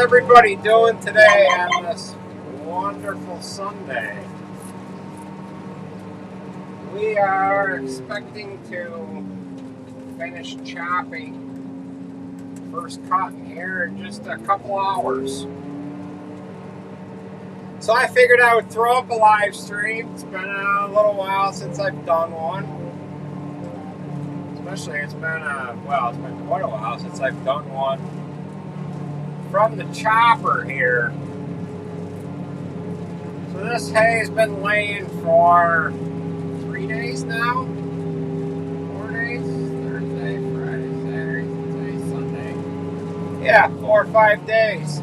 everybody doing today on this wonderful Sunday? We are expecting to finish chopping first cotton here in just a couple hours. So I figured I would throw up a live stream. It's been a little while since I've done one. Especially it's been quite a while since I've done one from the chopper here. So this hay has been laying for 3 days now. 4 days. Thursday, Friday, Saturday, Sunday, Sunday. Yeah, 4 or 5 days.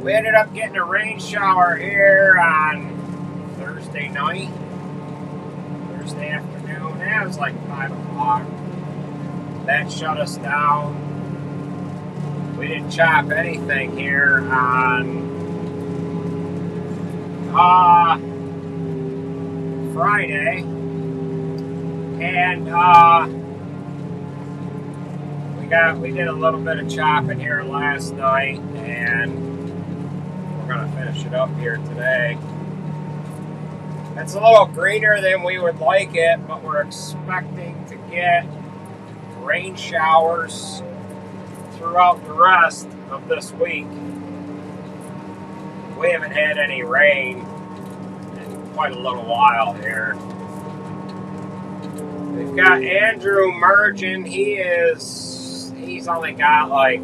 We ended up getting a rain shower here on Thursday night. Thursday afternoon. It was like 5 o'clock. That shut us down. We didn't chop anything here on Friday, and we did a little bit of chopping here last night, and we're gonna finish it up here today. It's a little greener than we would like it, but we're expecting to get rain showers throughout the rest of this week. We haven't had any rain in quite a little while here. We've got Andrew merging. He's only got like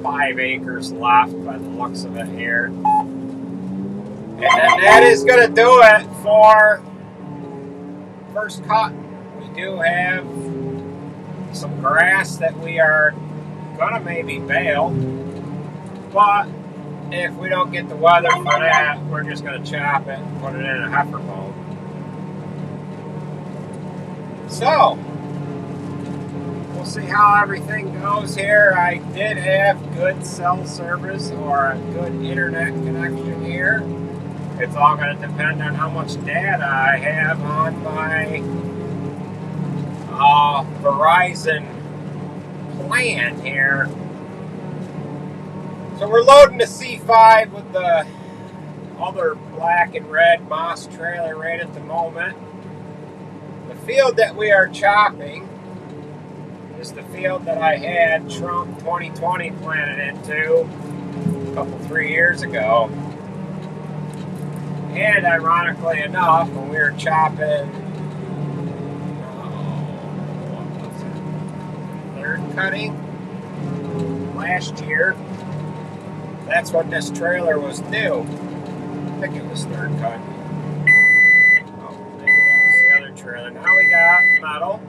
5 acres left by the looks of it here. And then that is going to do it for first cotton. We do have some grass that we are going to maybe bale, but if we don't get the weather for that, we're just going to chop it and put it in a heifer bone. So, we'll see how everything goes here. I did have good cell service or a good internet connection here. It's all going to depend on how much data I have on my Verizon plan here. So we're loading the C5 with the other black and red Moss trailer right at the moment. The field that we are chopping is the field that I had Trump 2020 planted into a 3 years ago. And ironically enough, when we were chopping third cutting last year, that's when this trailer was new. I think it was third cut. Oh, maybe that was the other trailer. Now we got metal.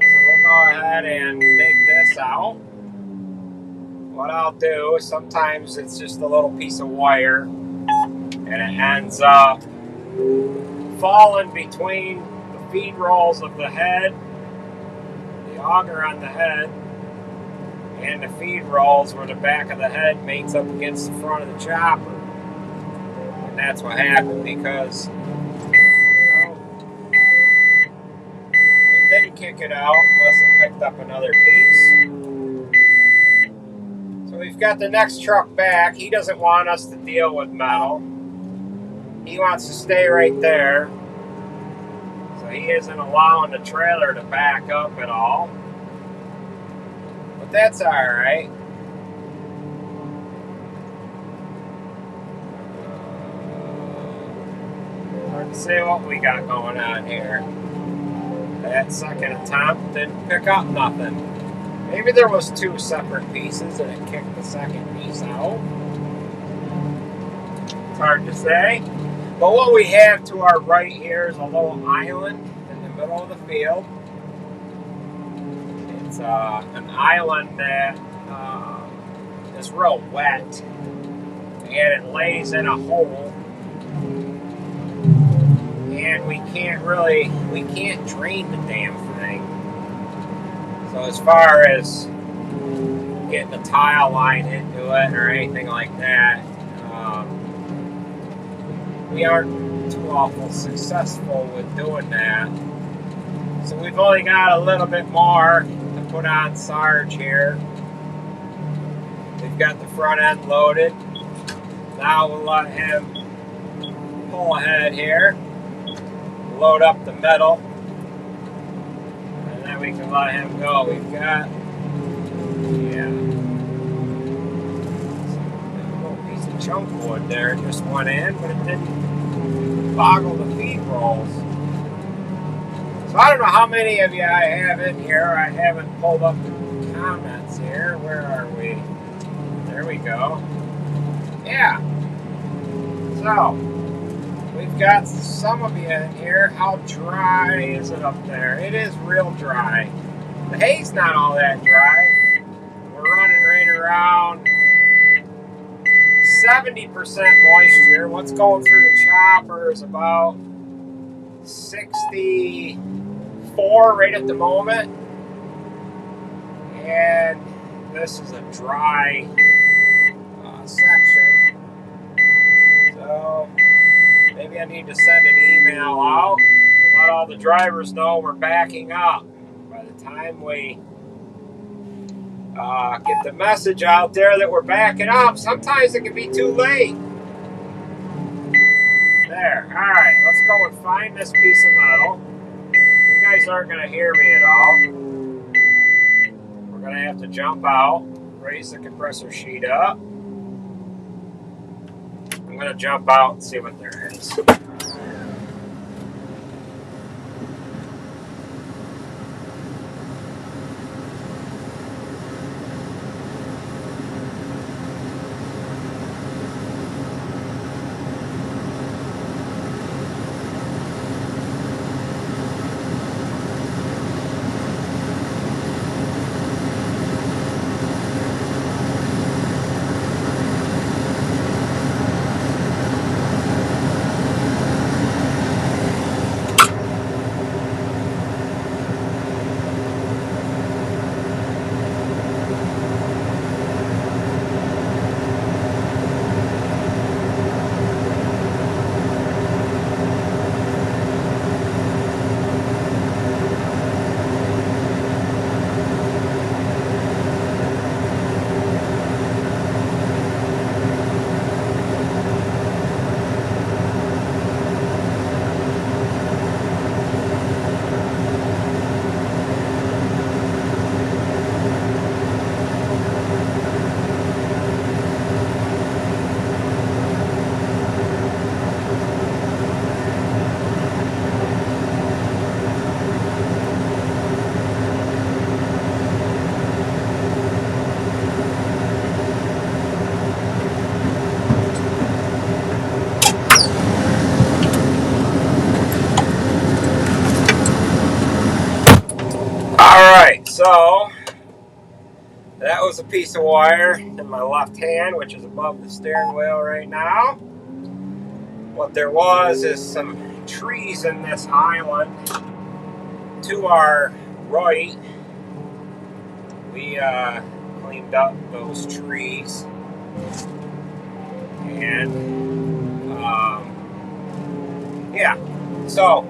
So we'll go ahead and take this out. What I'll do is sometimes it's just a little piece of wire, and it ends up falling between the feed rolls of the head, the auger on the head, and the feed rolls where the back of the head mates up against the front of the chopper. And that's what happened because it didn't kick it out unless it picked up another piece. So we've got the next truck back. He doesn't want us to deal with metal. He wants to stay right there. So he isn't allowing the trailer to back up at all. But that's alright. Hard to say what we got going on here. That second attempt didn't pick up nothing. Maybe there was 2 separate pieces and it kicked the second piece out. It's hard to say. But what we have to our right here is a little island in the middle of the field. It's an island that is real wet, and it lays in a hole, and we can't drain the damn thing. So as far as getting a tile line into it or anything like that, we aren't too awful successful with doing that. So we've only got a little bit more to put on Sarge here. We've got the front end loaded. Now we'll let him pull ahead here, load up the metal, and then we can let him go. We've got, yeah, a little piece of chunk wood there just went in, but it didn't boggle the feed rolls. So I don't know how many of you I have in here. I haven't pulled up the comments here. Where are we? There we go. Yeah. So, we've got some of you in here. How dry is it up there? It is real dry. The hay's not all that dry. We're running right around 70% moisture. What's going through the chopper is about 64 right at the moment. And this is a dry section. So maybe I need to send an email out to let all the drivers know we're backing up. By the time we get the message out there that we're backing up, sometimes it can be too late. There. Alright, let's go and find this piece of metal. You guys aren't going to hear me at all. We're going to have to jump out, raise the compressor sheet up. I'm going to jump out and see what there is. Alright, so that was a piece of wire in my left hand, which is above the steering wheel right now. What there was is some trees in this island. To our right, we cleaned up those trees. And, yeah, so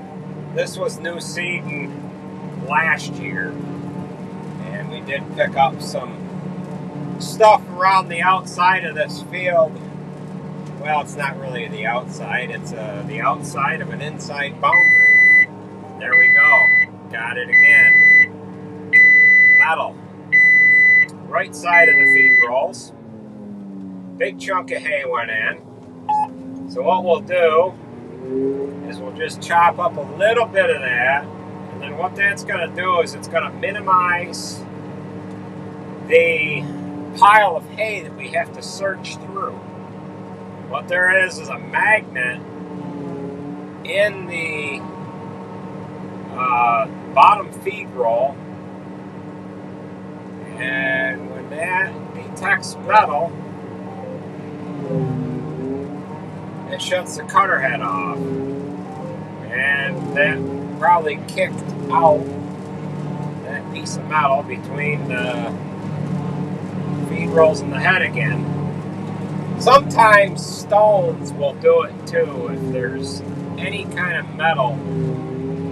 this was new seeding last year, and we did pick up some stuff around the outside of this field. Well, it's not really the outside, it's the outside of an inside boundary. There we go, got it again. Metal, right side of the feed rolls. Big chunk of hay went in. So what we'll do is we'll just chop up a little bit of that. And then what that's going to do is it's going to minimize the pile of hay that we have to search through. What there is a magnet in the bottom feed roll. And when that detects metal, it shuts the cutter head off. And that probably kicked out that piece of metal between the feed rolls and the head again. Sometimes stones will do it too if there's any kind of metal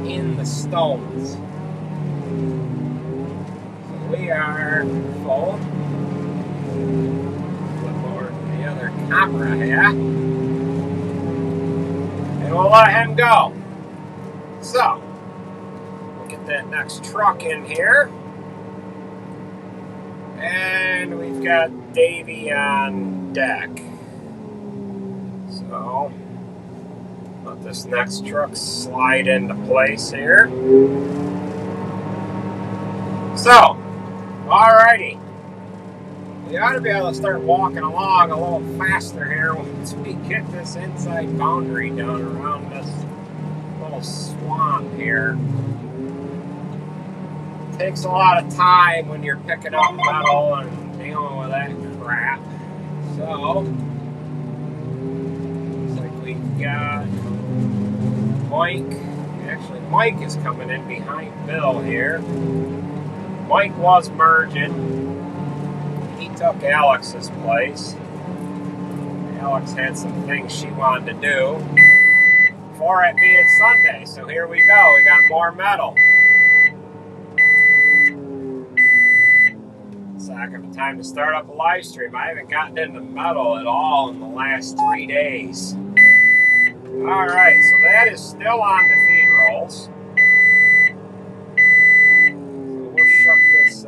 in the stones. So we are full. Flip over to the other camera here. And we'll let him go. So, we'll get that next truck in here. And we've got Davey on deck. So, let this next truck slide into place here. So, alrighty. We ought to be able to start walking along a little faster here once we get this inside boundary done around this little swamp here. It takes a lot of time when you're picking up metal and dealing with that crap. So, looks like we've got Mike. Actually, Mike is coming in behind Bill here. Mike was merging. He took Alex's place. Alex had some things she wanted to do for it being Sunday. So here we go. We got more metal. It's not going to be time to start up a live stream. I haven't gotten into metal at all in the last 3 days. Alright, so that is still on the feed rolls. So we'll shut this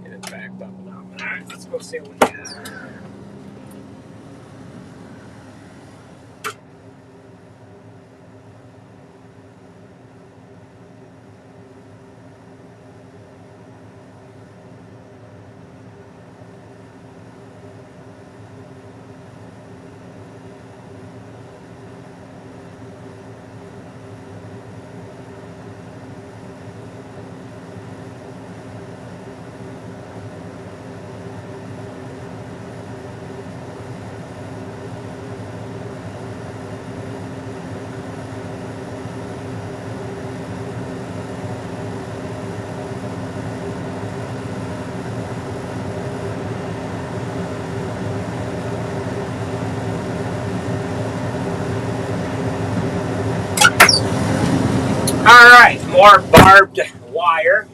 get it backed up now. Alright, let's go see what we got. Alright, more barbed wire.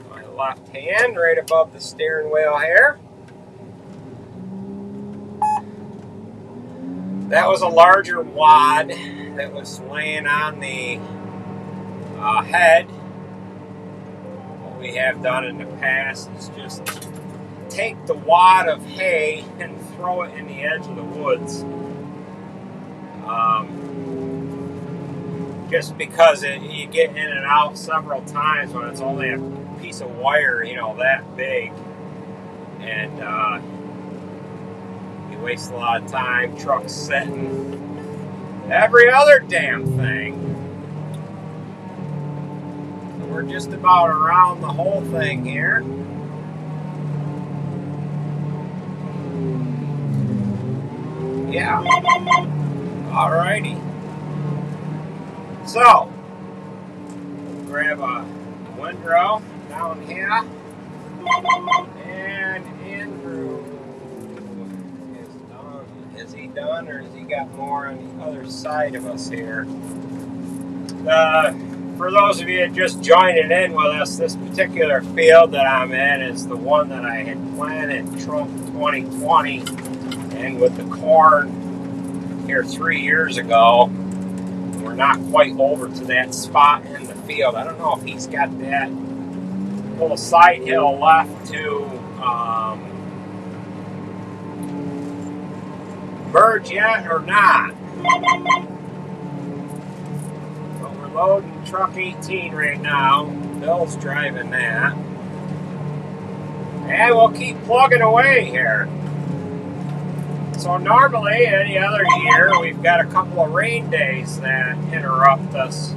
My left hand, right above the steering wheel here. That was a larger wad that was laying on the head. What we have done in the past is just take the wad of hay and throw it in the edge of the woods. Just because you get in and out several times when it's only a piece of wire, you know, that big. And you waste a lot of time, trucks sitting, every other damn thing. So we're just about around the whole thing here. Yeah. Alrighty. So, we'll grab a windrow down here, and Andrew is done. Is he done, or has he got more on the other side of us here? For those of you just joining in with us, this particular field that I'm in is the one that I had planted Trump 2020, and with the corn here 3 years ago. We're not quite over to that spot in the field. I don't know if he's got that little side hill left to merge yet or not. But we're loading truck 18 right now. Bill's driving that. And we'll keep plugging away here. So normally, any other year, we've got a couple of rain days that interrupt us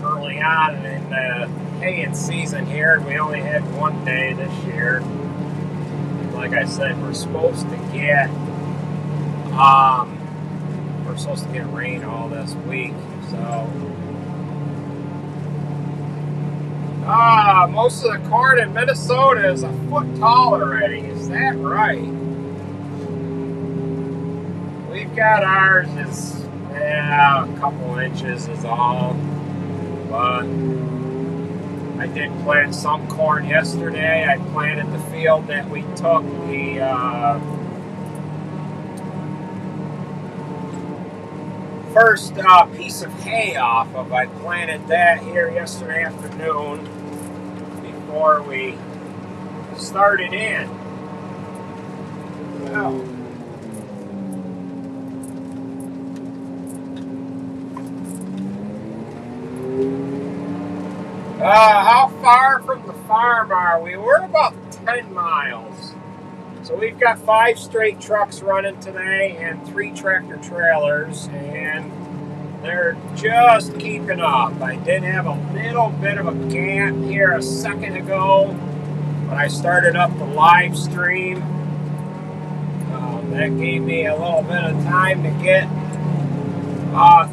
early on in the haying season here. We only had one day this year. Like I said, we're supposed to get rain all this week. So most of the corn in Minnesota is a foot tall already. Is that right? We've got ours is Yeah, a couple inches is all. But I did plant some corn yesterday. I planted the field that we took the first piece of hay off of. I planted that here yesterday afternoon before we started in. So, how far from the farm are we? We're about 10 miles. So we've got 5 straight trucks running today and 3 tractor trailers, and they're just keeping up. I did have a little bit of a gap here a second ago when I started up the live stream. That gave me a little bit of time to get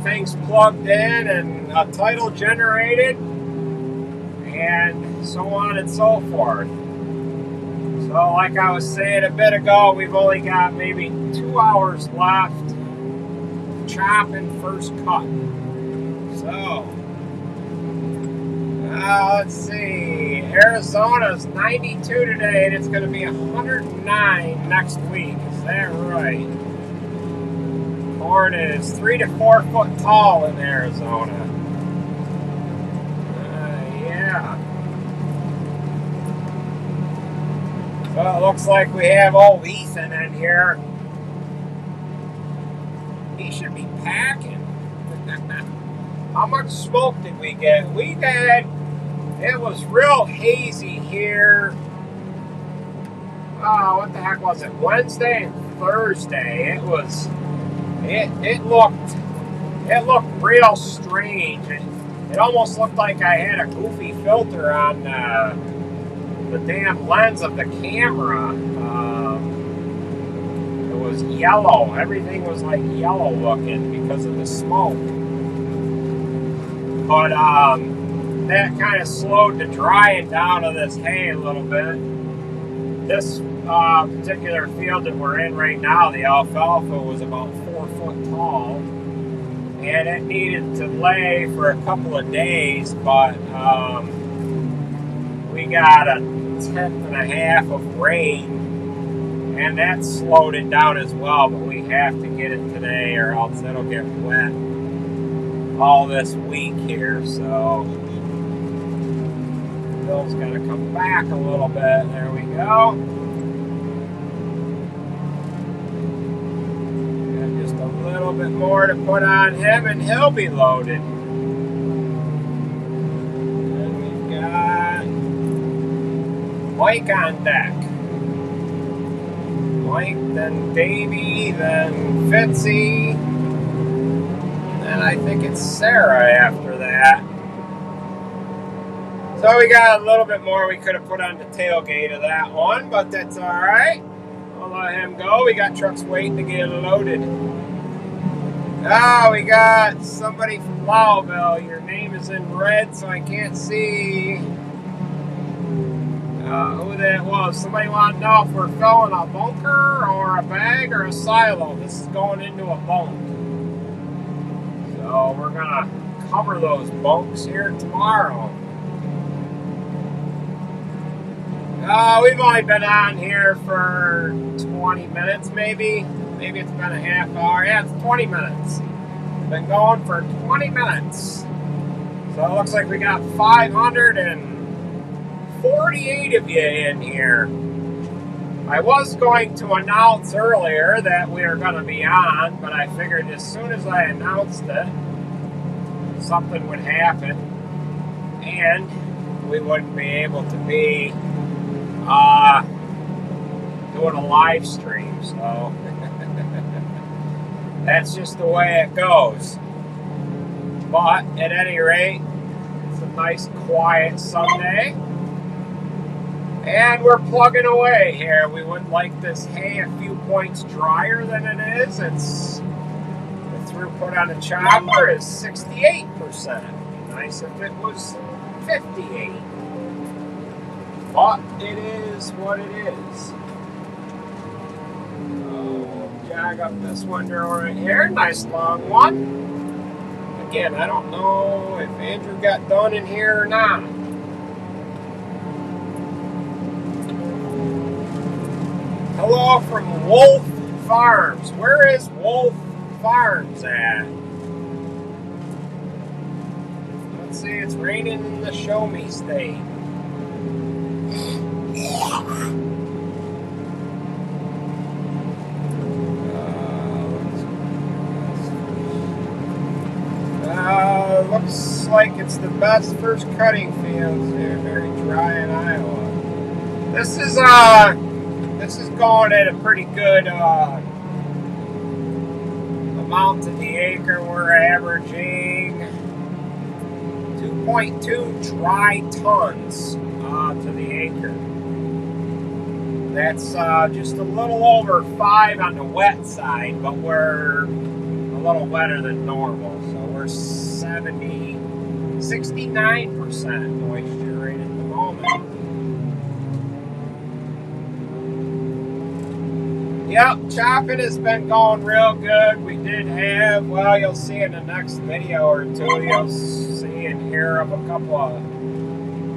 things plugged in and a title generated and so on and so forth. So like I was saying a bit ago, we've only got maybe 2 hours left to chop and first cut. So, let's see. Arizona's 92 today, and it's going to be 109 next week. Is that right? Corn is 3 to 4 foot tall in Arizona. Yeah. So it looks like we have old Ethan in here. He should be packing. How much smoke did we get? It was real hazy here. Oh, what the heck was it? Wednesday and Thursday. It looked real strange. It almost looked like I had a goofy filter on the damn lens of the camera. It was yellow. Everything was like yellow looking because of the smoke. But that kind of slowed the drying down of this hay a little bit. This particular field that we're in right now, the alfalfa, was about 4 foot tall, and it needed to lay for a couple of days, but we got a 10.5 of rain, and that slowed it down as well, but we have to get it today or else it'll get wet all this week here. So Bill's got to come back a little bit. There we go. Got just a little bit more to put on him and he'll be loaded. And we've got Mike on deck. Mike, then Davey, then Fitzy, and I think it's Sarah after that. So we got a little bit more we could have put on the tailgate of that one, but that's all right. I'll let him go. We got trucks waiting to get loaded. We got somebody from Lowville. Your name is in red, so I can't see who that was. Somebody wanted to know if we're filling a bunker or a bag or a silo. This is going into a bunk. So we're going to cover those bunks here tomorrow. We've only been on here for 20 minutes, maybe. Maybe it's been a half hour. Yeah, it's 20 minutes. Been going for 20 minutes. So it looks like we got 548 of you in here. I was going to announce earlier that we are going to be on, but I figured as soon as I announced it, something would happen, and we wouldn't be able to be doing a live stream, so that's just the way it goes. But at any rate, it's a nice quiet Sunday, and we're plugging away here. We would like this hay a few points drier than it is. It's the throughput on the chopper is 68%. Nice if it was 58. But it is what it is. jog up this window right here. Nice long one. Again, I don't know if Andrew got done in here or not. Hello from Wolf Farms. Where is Wolf Farms at? Let's see, it's raining in the Show Me State. Looks like it's the best first cutting fields here, very dry in Iowa. This is going at a pretty good amount to the acre. We're averaging 2.2 dry tons to the acre. That's just a little over 5 on the wet side, but we're a little wetter than normal. So we're 69% moisture rate at the moment. Yep, chopping has been going real good. We did have, well, you'll see in the next video or two, you'll see and hear of a couple of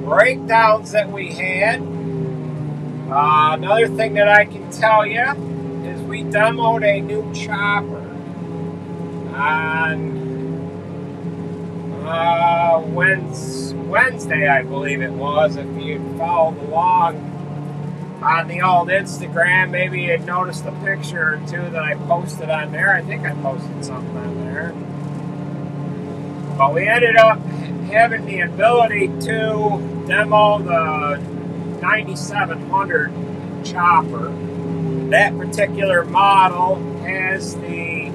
breakdowns that we had. Another thing that I can tell you is we demoed a new chopper on Wednesday, I believe it was. If you followed along on the old Instagram, maybe you'd noticed a picture or two that I posted on there. I think I posted something on there. But we ended up having the ability to demo the 9700 chopper. That particular model has the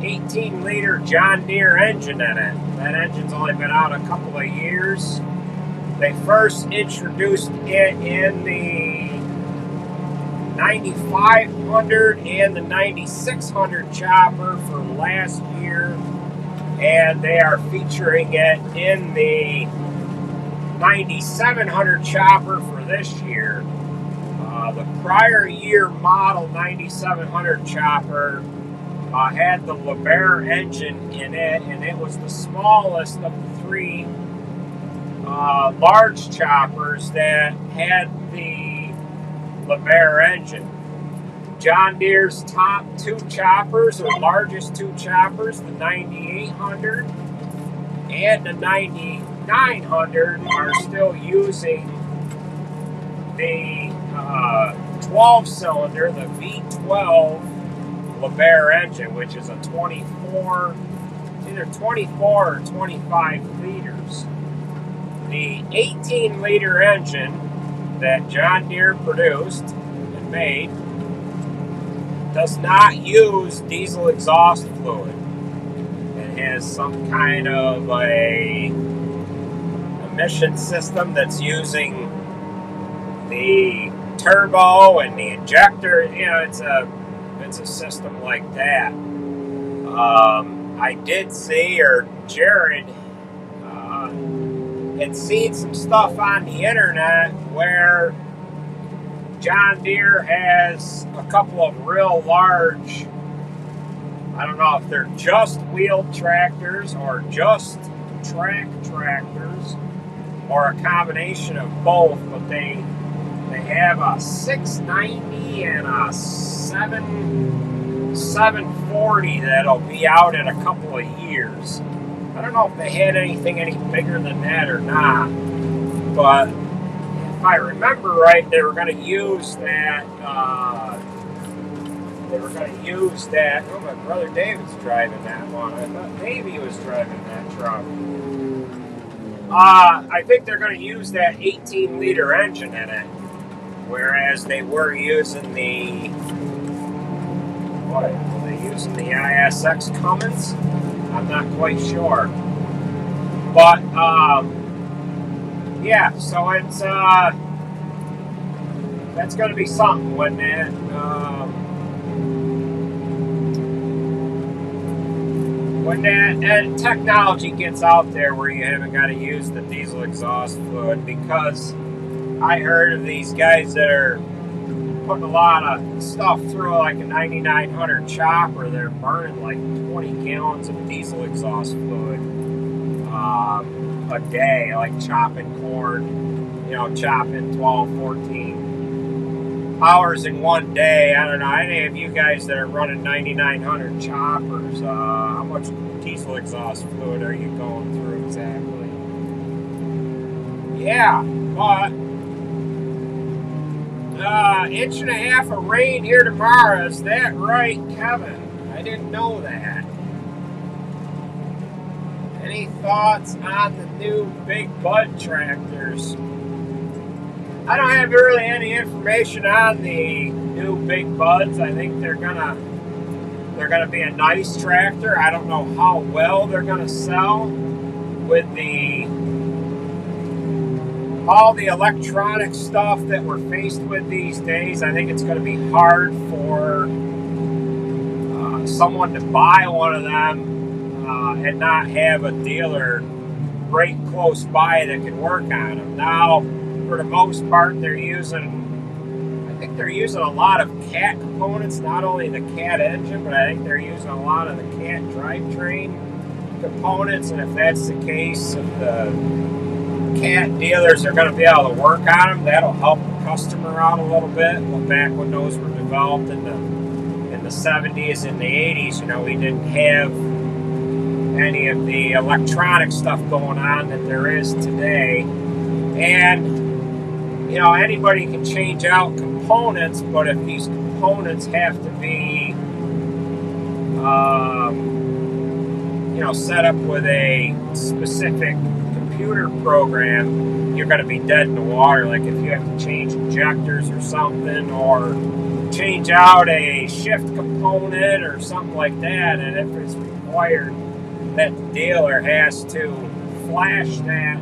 18-liter John Deere engine in it. That engine's only been out a couple of years. They first introduced it in the 9500 and the 9600 chopper for last year, and they are featuring it in the 9700 chopper for this year. The prior year model 9700 chopper had the Liebherr engine in it, and it was the smallest of the three large choppers that had the Liebherr engine. John Deere's top two choppers, or largest two choppers, the 9800 and the 9900, are still using the 12-cylinder, the V12 Liebherr engine, which is a 24, either 24 or 25 liters. The 18-liter engine that John Deere produced and made does not use diesel exhaust fluid. It has some kind of a emission system that's using the turbo and the injector. You know, it's a system like that. I did see, or Jared had seen some stuff on the internet where John Deere has a couple of real large, I don't know if they're just wheeled tractors or just track tractors or a combination of both, but they have a 690 and a 740 that'll be out in a couple of years. I don't know if they had anything any bigger than that or not, but if I remember right, they were going to use that. Oh, my brother David's driving that one. I thought Davey was driving that truck. I think they're going to use that 18-liter engine in it, whereas they were using the, what were they using, the ISX Cummins? I'm not quite sure. But, yeah, so it's, that's going to be something when that, technology gets out there where you haven't got to use the diesel exhaust fluid, because I heard of these guys that are putting a lot of stuff through like a 9900 chopper. They're burning like 20 gallons of diesel exhaust fluid a day, like chopping corn, chopping 12, 14 hours in one day. I don't know, any of you guys that are running 9900 choppers, how much diesel exhaust fluid are you going through exactly? Yeah, but inch and a half of rain here tomorrow. Is that right, Kevin? I didn't know that. Any thoughts on the new big bud tractors? I don't have really any information on the new big buds. I think they're gonna be a nice tractor. I don't know how well they're gonna sell with all the electronic stuff that we're faced with these days. I think it's going to be hard for someone to buy one of them and not have a dealer right close by that can work on them. Now, for the most part, they're using a lot of CAT components, not only the CAT engine, but I think they're using a lot of the CAT drivetrain components. And if that's the case, if the CAT dealers are going to be able to work on them, that'll help the customer out a little bit. Well, back when those were developed in the 70s and the 80s, we didn't have any of the electronic stuff going on that there is today. And anybody can change out components, but if these components have to be set up with a specific computer program, you're going to be dead in the water. Like if you have to change injectors or something, or change out a shift component or something like that, and if it's required that the dealer has to flash that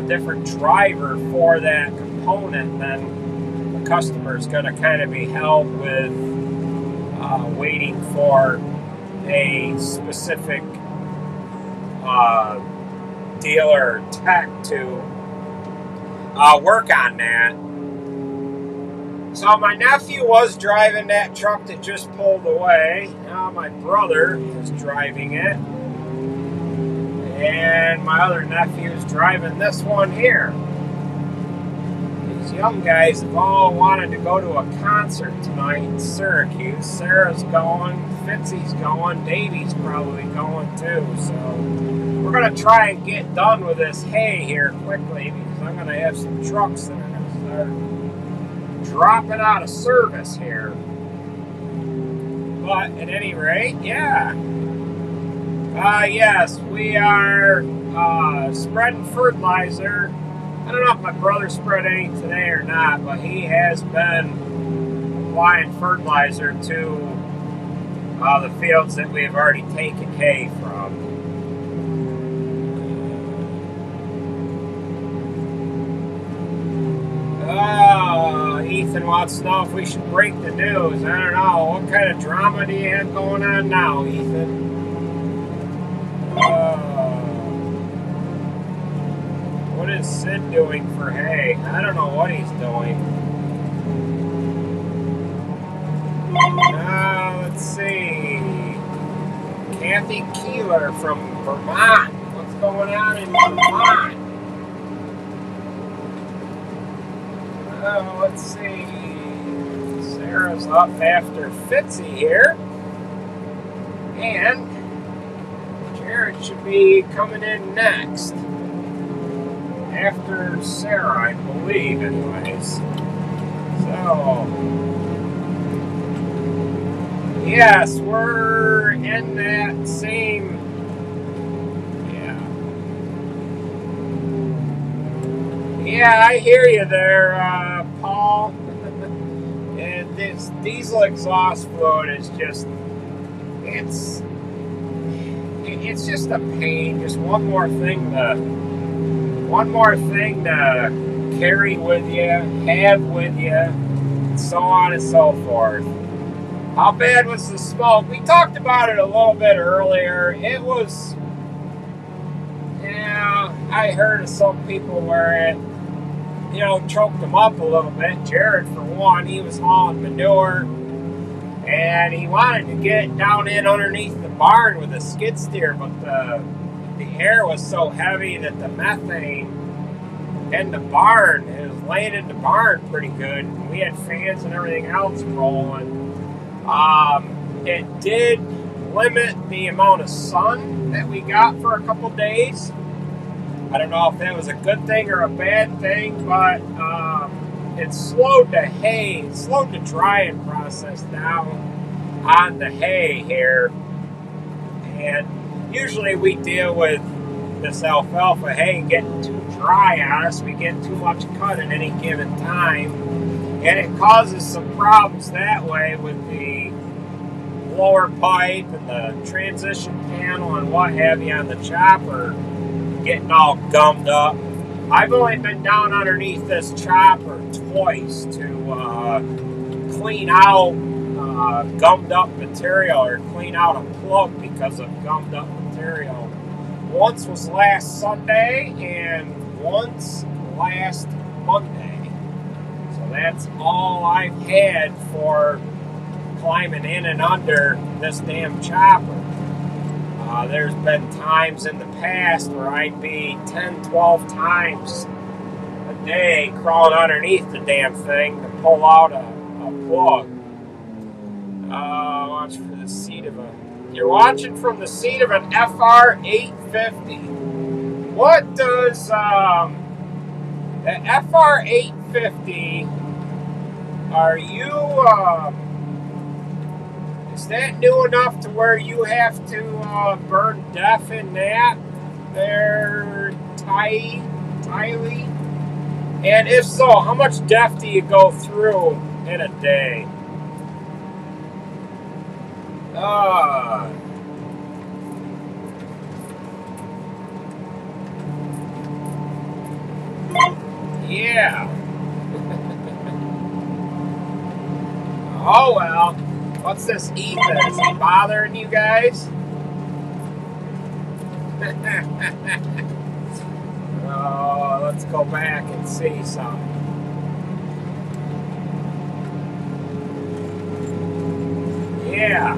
different driver for that component, then the customer is going to kind of be held with waiting for a specific dealer tech to work on that. So my nephew was driving that truck that just pulled away. Now my brother is driving it. And my other nephew is driving this one here. These young guys have all wanted to go to a concert tonight in Syracuse. Sarah's going, Fitzy's going, Davey's probably going too. So we're going to try and get done with this hay here quickly, because I'm going to have some trucks that are going to start dropping out of service here. But at any rate, yeah. Yes, we are spreading fertilizer. I don't know if my brother spread any today or not, but he has been applying fertilizer to the fields that we have already taken hay from. Ethan wants to know if we should break the news. I don't know. What kind of drama do you have going on now, Ethan? What is Sid doing for hay? I don't know what he's doing. Let's see. Kathy Keeler from Vermont. What's going on in Vermont? Let's see. Sarah's up after Fitzy here. And Jared should be coming in next. After Sarah, I believe, anyways. So, yes, we're in that same, yeah, I hear you there, Paul. And this diesel exhaust fluid is just, it's just a pain. Just one more thing to carry with you, have with you, and so on and so forth. How bad was the smoke? We talked about it a little bit earlier. It was, I heard of some people where choked him up a little bit. Jared, for one, he was hauling manure, and he wanted to get down in underneath the barn with a skid steer, but the air was so heavy that the methane in the barn, it was laying in the barn pretty good. We had fans and everything else rolling. It did limit the amount of sun that we got for a couple days. I don't know if that was a good thing or a bad thing, but it slowed the drying process down on the hay here. And usually we deal with this alfalfa hay getting too dry on us. We get too much cut at any given time, and it causes some problems that way with the blower pipe and the transition panel and what have you on the chopper getting all gummed up. I've only been down underneath this chopper twice to clean out gummed up material, or clean out a plug because of gummed up material. Once was last Sunday and once last Monday. So that's all I've had for climbing in and under this damn chopper. There's been times in the past where I'd be 10, 12 times a day crawling underneath the damn thing to pull out a plug. Watch for the seat of You're watching from the seat of an FR 850. What does the FR 850? Are you is that new enough to where you have to burn DEF in that? There, Tylee? And if so, how much DEF do you go through in a day? Yeah. Oh well. What's this ether? Is he bothering you guys? Oh, let's go back and see something. Yeah.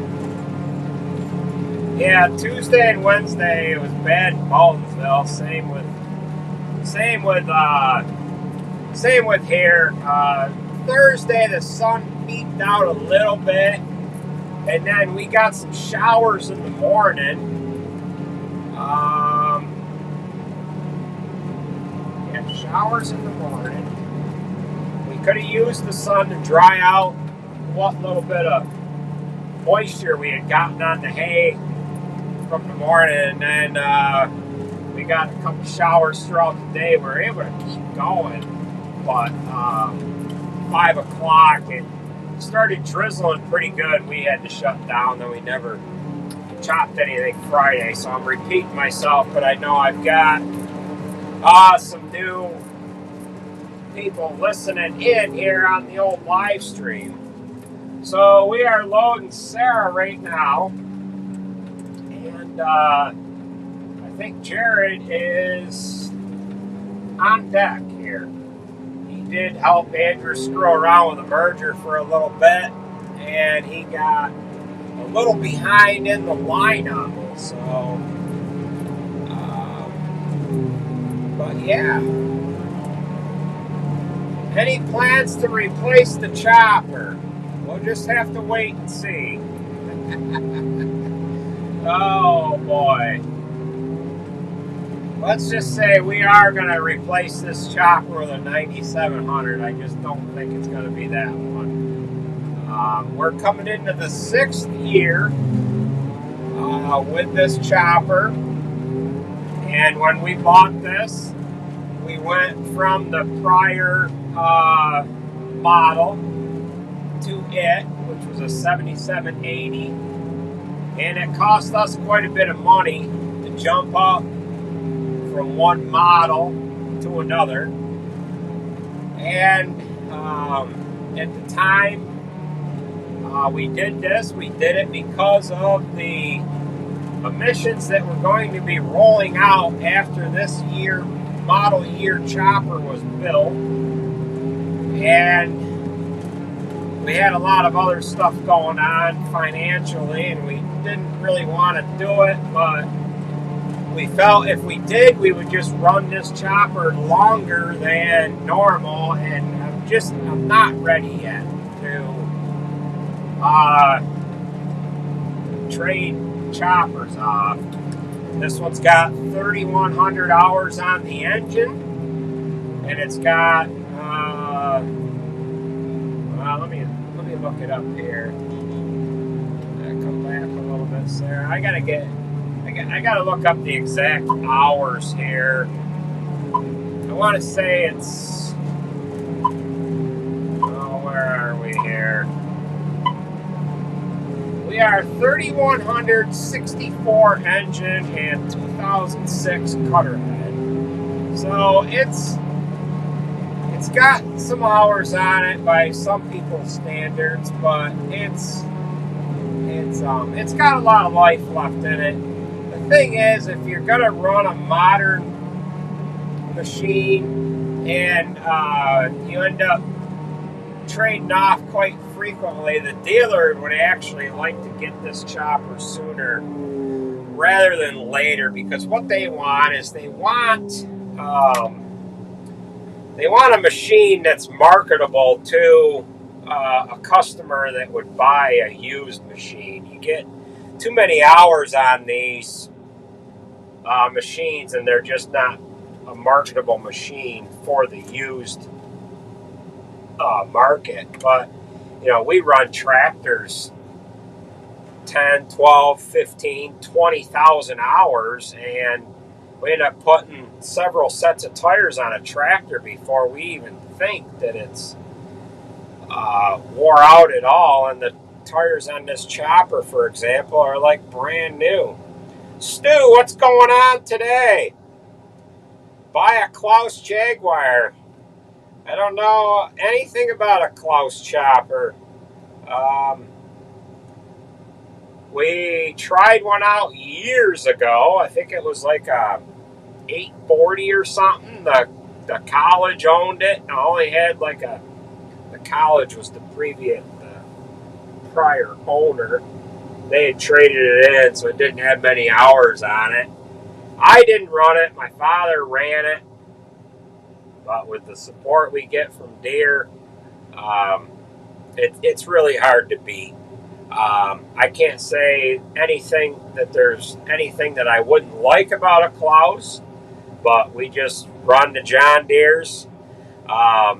Yeah, Tuesday and Wednesday it was bad in Baldwinsville. Same with here. Thursday the sun peaked out a little bit, and then we got some showers in the morning. Showers in the morning. We could have used the sun to dry out what little bit of moisture we had gotten on the hay from the morning, and then we got a couple showers throughout the day. We were able to keep going, but 5 o'clock it started drizzling pretty good. We had to shut down, then we never chopped anything Friday, so I'm repeating myself, but I know I've got some new people listening in here on the old live stream. So we are loading Sarah right now, and I think Jared is on deck here. He did help Andrew screw around with the merger for a little bit, and he got a little behind in the lineup, so but yeah. Any plans to replace the chopper? We'll just have to wait and see. Oh boy. Let's just say we are going to replace this chopper with a 9700. I just don't think it's going to be that one. We're coming into the 6th year with this chopper. And when we bought this, we went from the prior model to it, which was a 7780, and it cost us quite a bit of money to jump up from one model to another. And at the time we did this, we did it because of the emissions that were going to be rolling out after this model year chopper was built. and we had a lot of other stuff going on financially, and we didn't really want to do it, but we felt if we did, we would just run this chopper longer than normal, and I'm not ready yet to trade choppers off. This one's got 3,100 hours on the engine, and it's got let me look it up here. Come back a little bit, Sarah. I gotta look up the exact hours here. I want to say it's, where are we here? We are 3,164 engine and 2006 cutter head. So it's got some hours on it by some people's standards, but it's got a lot of life left in it. The thing is, if you're gonna run a modern machine and you end up trading off quite frequently, the dealer would actually like to get this chopper sooner rather than later, because what they want is they want a machine that's marketable to a customer that would buy a used machine. You get too many hours on these machines, and they're just not a marketable machine for the used market. But we run tractors 10, 12, 15, 20,000 hours, and we end up putting several sets of tires on a tractor before we even think that it's wore out at all. And the tires on this chopper, for example, are like brand new. Stu, what's going on today? Buy a Klaus Jaguar. I don't know anything about a Klaus chopper. We tried one out years ago. I think it was like a 840 or something. The college owned it. I only had the college was the prior owner. They had traded it in, so it didn't have many hours on it. I didn't run it. My father ran it. But with the support we get from Deere, it's really hard to beat. I can't say there's anything that I wouldn't like about a Klaus, but we just run the John Deeres. I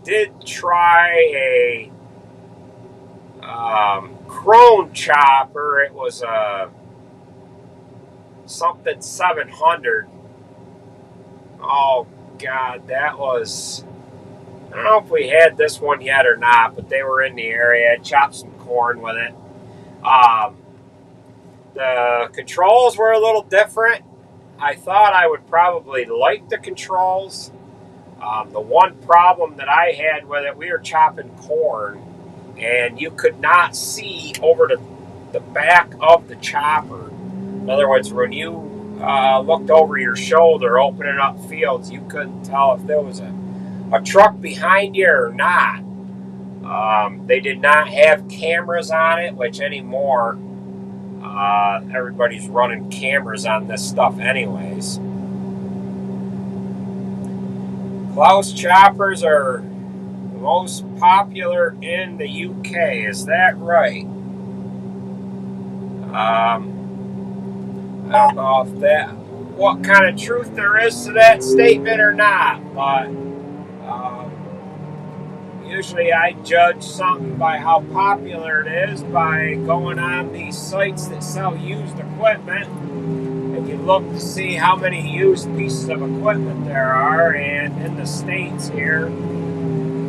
did try a Krone chopper. It was a something 700. Oh God, that was, I don't know if we had this one yet or not, but they were in the area. I chopped some corn with it. The controls were a little different. I thought I would probably like the controls. The one problem that I had with it, we were chopping corn, and you could not see over the back of the chopper. In other words, when you looked over your shoulder opening up fields, you couldn't tell if there was a truck behind you or not. They did not have cameras on it, which anymore everybody's running cameras on this stuff anyways. Klaus choppers are the most popular in the UK. Is that right? I don't know what kind of truth there is to that statement or not, but usually I judge something by how popular it is by going on these sites that sell used equipment, and you look to see how many used pieces of equipment there are. And in the States here,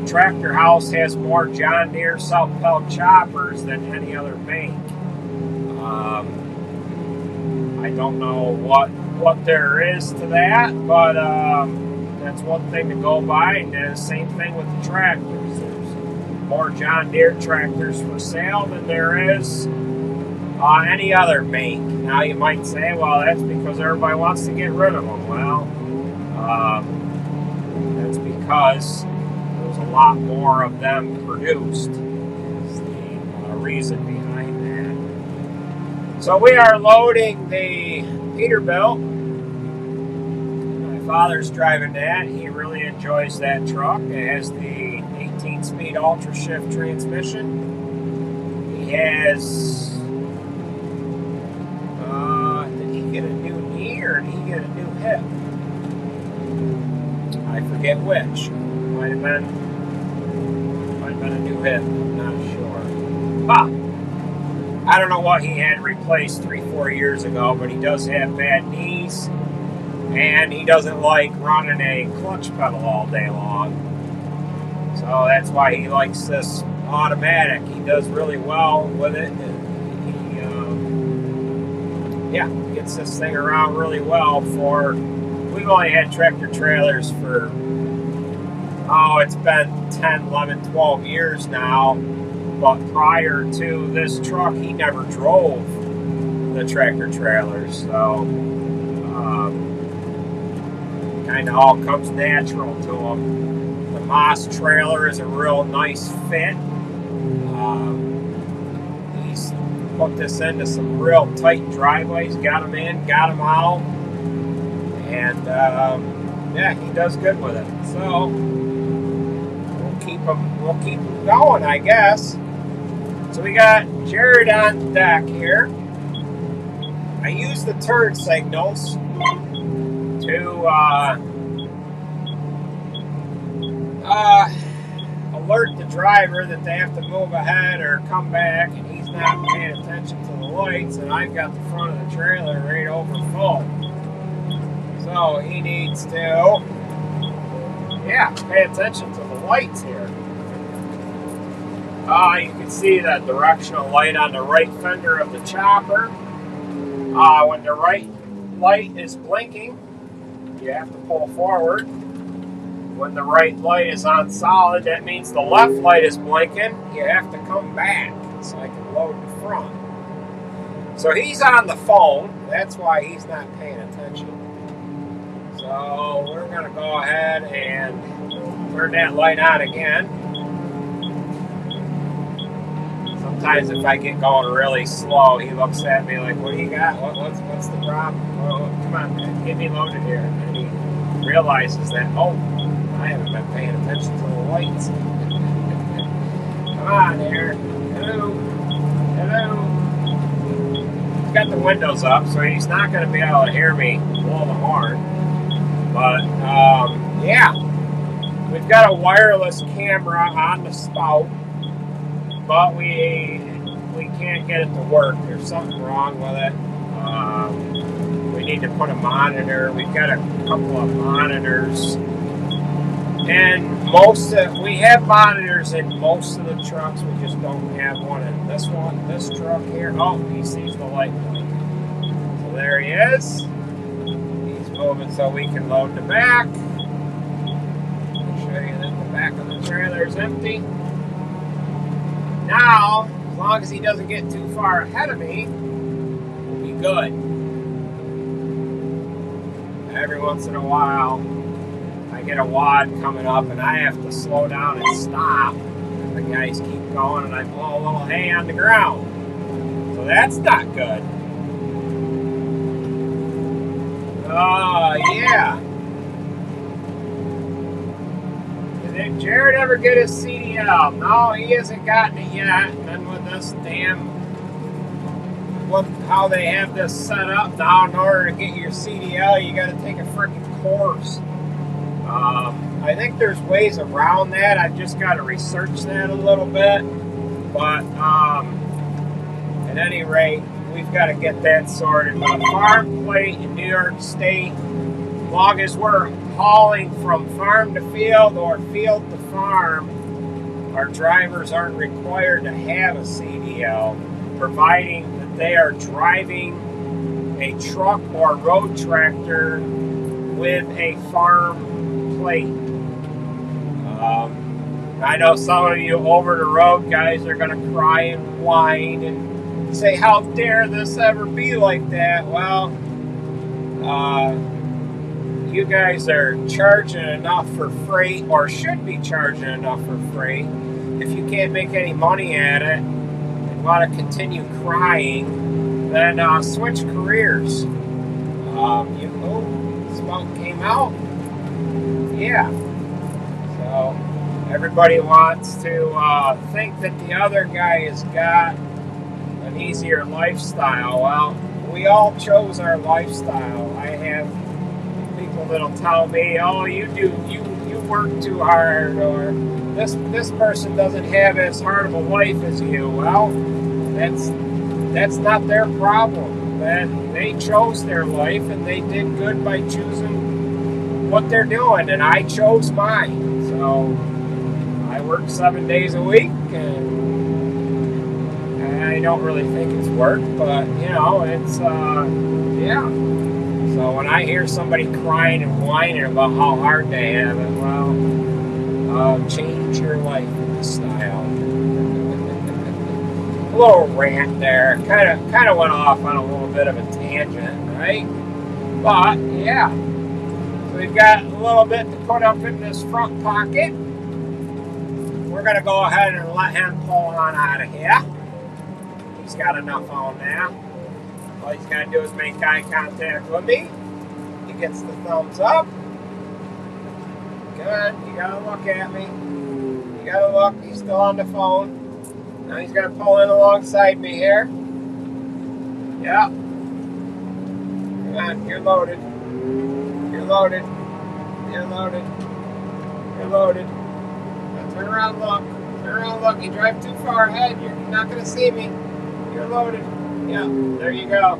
Tractor House has more John Deere self-propelled choppers than any other make. I don't know what there is to that, but that's one thing to go by. And the same thing with the tractors. There's more John Deere tractors for sale than there is any other make. Now you might say, well, that's because everybody wants to get rid of them. Well, that's because because there's a lot more of them produced. Is the reason behind that. So we are loading the Peterbilt. My father's driving that. He really enjoys that truck. It has the 18-speed Ultra Shift transmission. He has, did he get a new knee or did he get a new hip? I forget which. Might have been a new hip. I'm not sure. I don't know what he had replaced 3-4 years ago, but he does have bad knees, and he doesn't like running a clutch pedal all day long. So that's why he likes this automatic. He does really well with it. He gets this thing around really well. We've only had tractor trailers for, it's been 10, 11, 12 years now. But prior to this truck, he never drove the tractor trailers. So kind of all comes natural to him. The Moss trailer is a real nice fit. He's put this into some real tight driveways, got them in, got them out, and he does good with it. So we'll keep him going, I guess. So we got Jared on deck here. I use the turn signals to alert the driver that they have to move ahead or come back, and he's not paying attention to the lights, and I've got the front of the trailer right over full. So he needs to, pay attention to the lights here. You can see that directional light on the right fender of the chopper. When the right light is blinking, you have to pull forward. When the right light is on solid, that means the left light is blinking. You have to come back so I can load the front. So he's on the phone. That's why he's not paying attention. So we're going to go ahead and turn that light on again. Sometimes if I get going really slow, he looks at me like, what do you got? What's the problem? Oh, come on, man, get me loaded here. And he realizes that, I haven't been paying attention to the lights. Come on there. Hello. He's got the windows up, so he's not going to be able to hear me blow the horn. But, we've got a wireless camera on the spout, but we can't get it to work. There's something wrong with it. We need to put a monitor. We've got a couple of monitors. And we have monitors in most of the trucks. We just don't have one in this truck here. Oh, he sees the light blink. So there he is. He's moving so we can load the back. I'll show you that the back of the trailer is empty. Now, as long as he doesn't get too far ahead of me, we'll be good. Every once in a while, I get a wad coming up and I have to slow down and stop. And the guys keep going and I blow a little hay on the ground. So that's not good. Did Jared ever get his CDL? No, he hasn't gotten it yet. And then with this how they have this set up now, in order to get your CDL, you got to take a freaking course. I think there's ways around that. I've just got to research that a little bit. But at any rate, we've got to get that sorted. With a farm plate in New York State, as long as we're hauling from farm to field or field to farm, our drivers aren't required to have a CDL, providing that they are driving a truck or road tractor with a farm plate. I know some of you over the road guys are going to cry and whine and say, how dare this ever be like that? Well, you guys are charging enough for freight, or should be charging enough for freight. If you can't make any money at it and want to continue crying, then switch careers. Smoke came out. Yeah. So everybody wants to think that the other guy has got an easier lifestyle. Well, we all chose our lifestyle. I have people that'll tell me, "Oh, you work too hard," or this person doesn't have as hard of a life as you. Well, that's not their problem. They chose their life and they did good by choosing what they're doing, and I chose mine. So I work 7 days a week, and I don't really think it's work, but it's yeah. So when I hear somebody crying and whining about how hard they have it, well, change your life style. A little rant there, kind of went off on a little bit of a tangent, right? But yeah, so we've got a little bit to put up in this front pocket. We're gonna go ahead and let him pull on out of here. He's got enough on now. All he's got to do is make eye contact with me. He gets the thumbs up. Good. You got to look at me. You got to look. He's still on the phone. Now he's going to pull in alongside me here. Yeah. Come on. You're loaded. You're loaded. You're loaded. You're loaded. Now turn around and look. Turn around and look. You drive too far ahead. You're not going to see me. You're loaded. Yeah, there you go.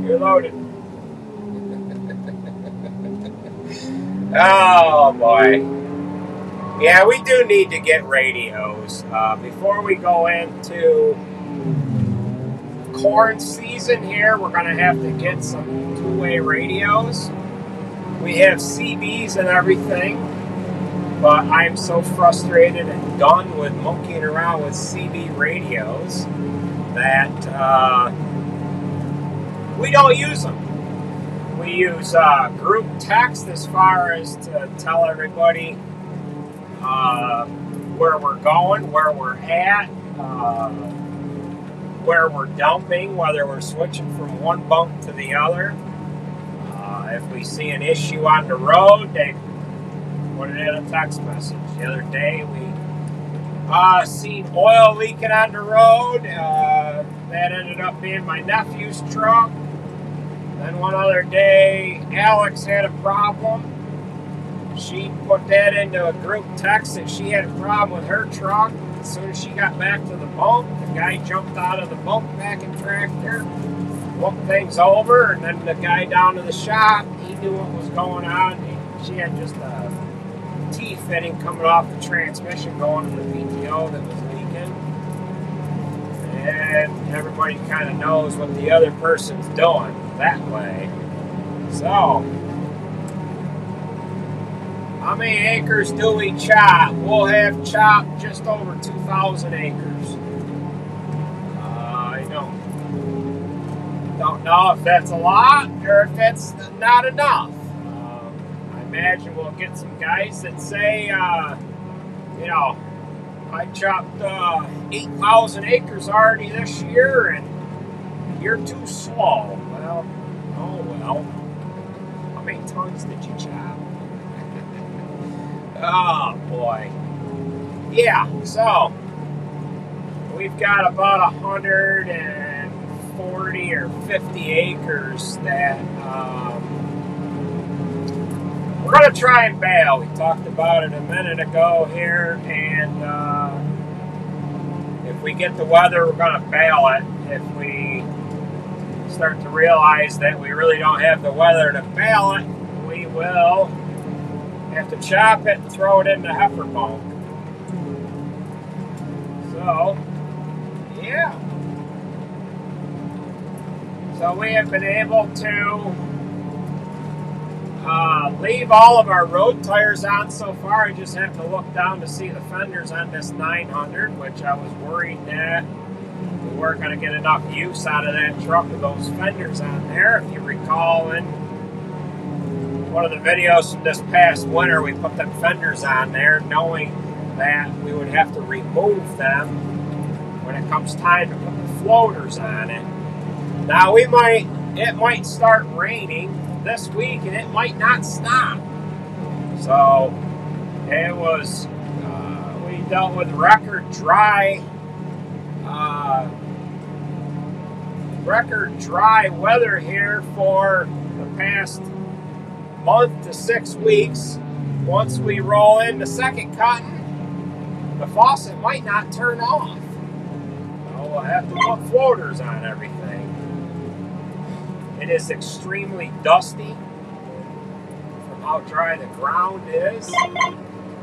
You're loaded. Oh, boy. Yeah, we do need to get radios. Before we go into corn season here, we're going to have to get some two-way radios. We have CBs and everything, but I'm so frustrated and done with monkeying around with CB radios that we don't use them. We use group text as far as to tell everybody where we're going, where we're at, where we're dumping, whether we're switching from one bunk to the other. If we see an issue on the road, they put it in a text message. The other day we seen oil leaking on the road. That ended up being my nephew's truck. Then one other day, Alex had a problem. She put that into a group text that she had a problem with her truck. As soon as she got back to the bunk, the guy jumped out of the bunk backing tractor, looked things over, and then the guy down to the shop, he knew what was going on. She had just a T-fitting coming off the transmission going to the PTO that was leaking. And everybody kind of knows what the other person's doing that way. So, how many acres do we chop? We'll have chopped just over 2,000 acres. I don't know if that's a lot or if that's not enough. I imagine we'll get some guys that say, I chopped 8,000 acres already this year and you're too slow. Well, oh well. How many tons did you chop? Oh boy. Yeah, so we've got about 140 or 50 acres that we're going to try and bale. We talked about it a minute ago here, and if we get the weather, we're going to bale it. If we start to realize that we really don't have the weather to bale it, we will have to chop it and throw it in the heifer bunk. So, yeah. So we have been able to leave all of our road tires on so far. I just have to look down to see the fenders on this 900, which I was worried that we weren't going to get enough use out of that truck with those fenders on there. If you recall, in one of the videos from this past winter, we put them fenders on there knowing that we would have to remove them when it comes time to put the floaters on it. Now it might start raining this week and it might not stop. So it was, we dealt with record dry weather here for the past month to 6 weeks. Once we roll in the second cutting, the faucet might not turn off. So we'll have to put floaters on everything. It is extremely dusty from how dry the ground is.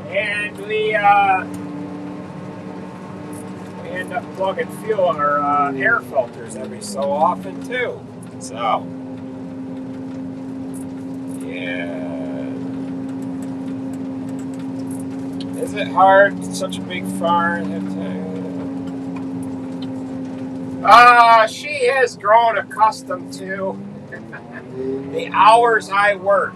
And we end up plugging air filters every so often too. So, yeah. Is it hard? Such a big farm. She has grown accustomed to the hours I work.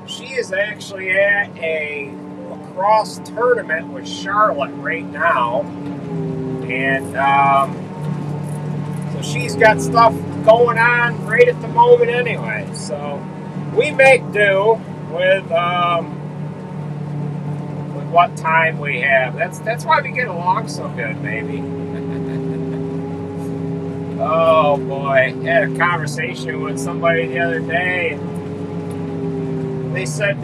She is actually at a lacrosse tournament with Charlotte right now. And so she's got stuff going on right at the moment anyway. So we make do with what time we have. That's why we get along so good, maybe. Oh boy, I had a conversation with somebody the other day. They said,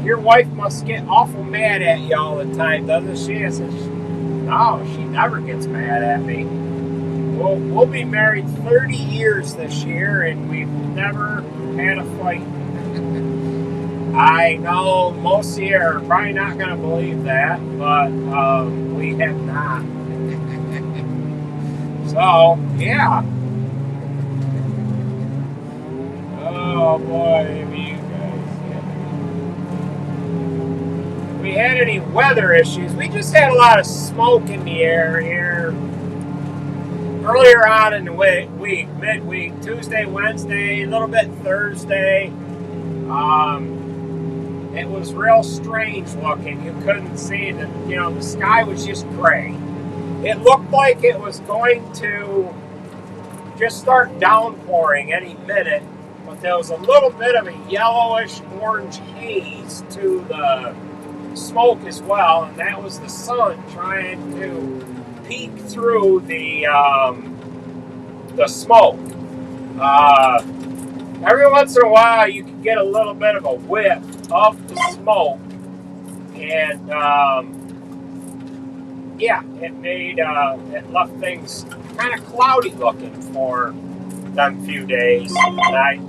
your wife must get awful mad at you all the time, doesn't she? I said, no, she never gets mad at me. We'll be married 30 years this year, and we've never had a fight. I know most of you are probably not going to believe that, but we have not. So, yeah. Oh boy, maybe you guys. Yeah. We had any weather issues? We just had a lot of smoke in the air here earlier on in the week, midweek, Tuesday, Wednesday, a little bit Thursday. It was real strange looking. You couldn't see the sky was just gray. It looked like it was going to just start downpouring any minute, but there was a little bit of a yellowish orange haze to the smoke as well, and that was the sun trying to peek through the smoke. Every once in a while, you can get a little bit of a whiff of the smoke, and yeah, it left things kind of cloudy looking for them few days. And I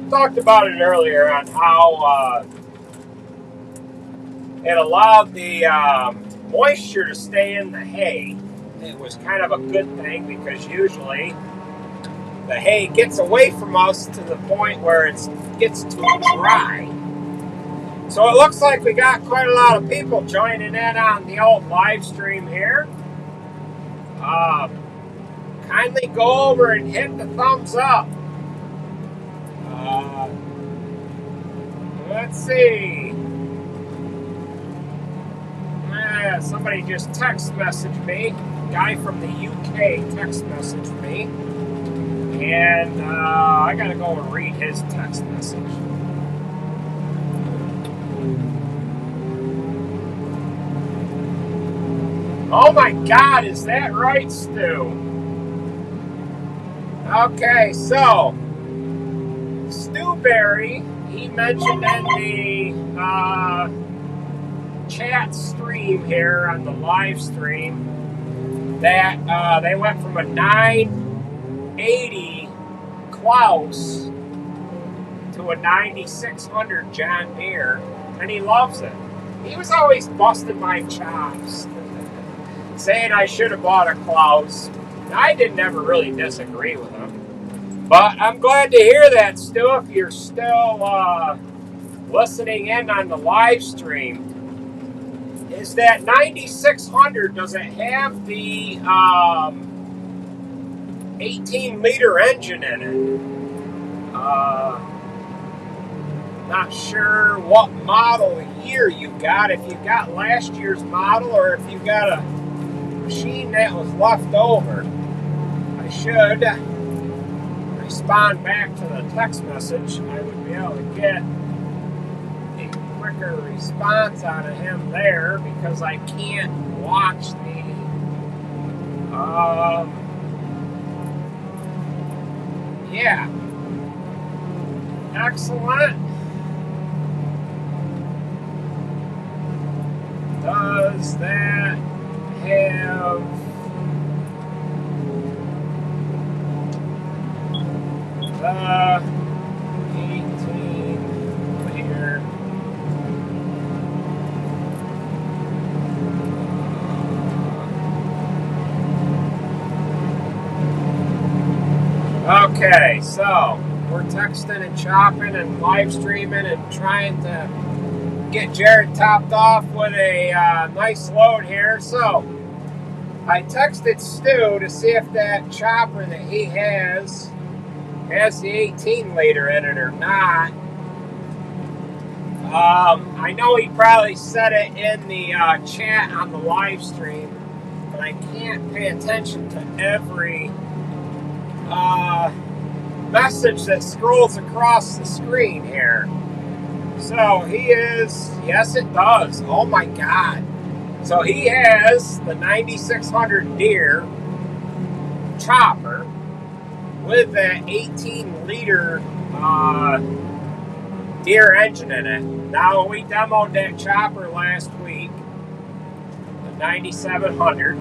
talked about it earlier on how it allowed the moisture to stay in the hay. It was kind of a good thing because usually the hay gets away from us to the point where it gets too dry. So it looks like we got quite a lot of people joining in on the old live stream here. Kindly go over and hit the thumbs up. Let's see. Somebody just text messaged me. Guy from the UK text messaged me. And I gotta go and read his text message. Oh my God, is that right, Stu? Okay, so Stu Berry, he mentioned in the chat stream here on the live stream that they went from a 980 Klaus to a 9600 John Deere, and he loves it. He was always busting my chops, saying I should have bought a Klaus. I didn't ever really disagree with him. But I'm glad to hear that, Stu, if you're still listening in on the live stream. Is that 9600, does it have the 18-liter engine in it? Not sure what model year you got, if you got last year's model or if you got a machine that was left over. I should respond back to the text message. I would be able to get a quicker response out of him there because I can't watch the yeah. Excellent. Does that have the 18 liter? Okay, so we're texting and chopping and live streaming and trying to get Jared topped off with a nice load here. So I texted Stu to see if that chopper that he has the 18 liter in it or not. I know he probably said it in the chat on the live stream, but I can't pay attention to every message that scrolls across the screen here. So he is, yes it does, oh my god. So he has the 9600 Deere chopper with that 18 liter Deere engine in it. Now we demoed that chopper last week, the 9700,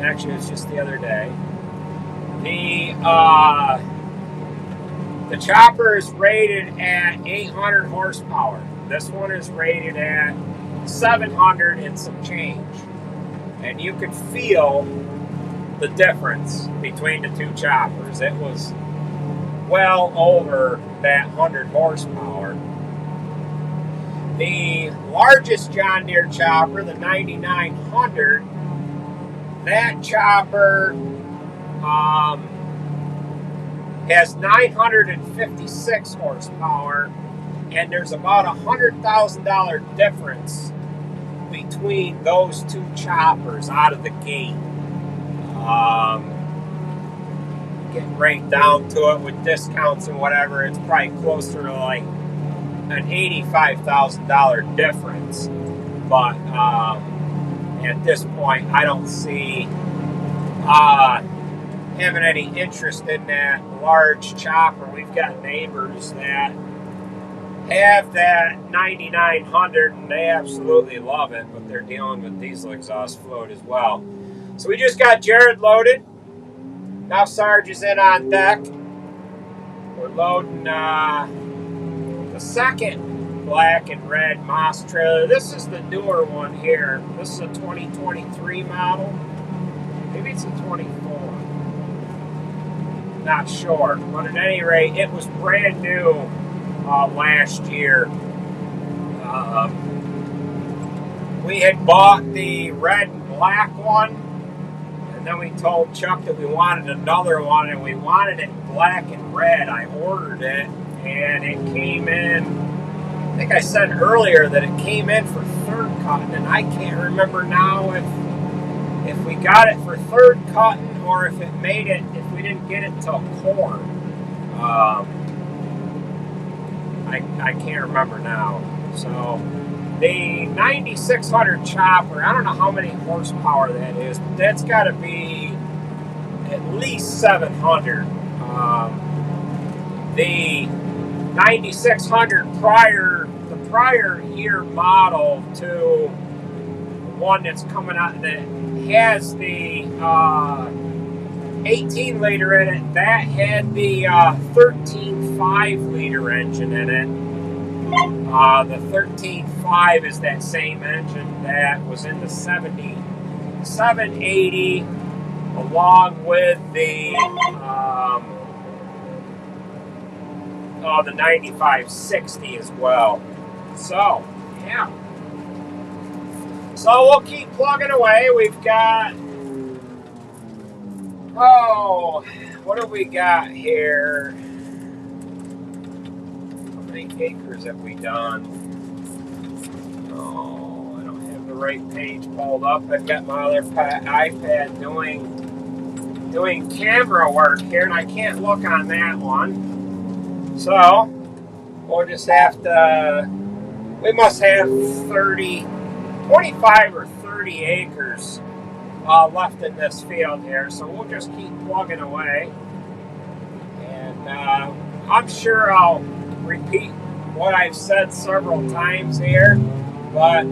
actually it was just the other day. The chopper is rated at 800 horsepower. This one is rated at 700 and some change. And you could feel the difference between the two choppers. It was well over that 100 horsepower. The largest John Deere chopper, the 9900, that chopper has 956 horsepower, and there's about $100,000 difference between those two choppers out of the gate. Getting right down to it with discounts and whatever, it's probably closer to like an $85,000 difference. But at this point, I don't see having any interest in that large chopper. We've got neighbors that have that 9900 and they absolutely love it, but they're dealing with diesel exhaust fluid as well. So we just got Jared loaded. Now Sarge is in on deck. We're loading the second black and red Moss trailer. This is the newer one here. This is a 2023 model. Maybe it's a 24. Not sure, but at any rate, it was brand new last year. We had bought the red and black one, and then we told Chuck that we wanted another one, and we wanted it black and red. I ordered it, and it came in, I think I said earlier that it came in for third cutting, and I can't remember now if we got it for third cutting or if it made it, if we didn't get it till corn. I can't remember now. So the 9600 chopper, I don't know how many horsepower that is, but that's got to be at least 700. The 9600 the prior year model to one that's coming out that has the 18 liter in it, that had the 13.5 liter engine in it. The 13.5 is that same engine that was in the 780, along with the 9560 as well. So yeah. So we'll keep plugging away. We've got, what do we got here? How many acres have we done? Oh, I don't have the right page pulled up. I've got my other iPad doing camera work here, and I can't look on that one. So we'll just have to. We must have 25 or 30 acres left in this field here, so we'll just keep plugging away. And I'm sure I'll repeat what I've said several times here, but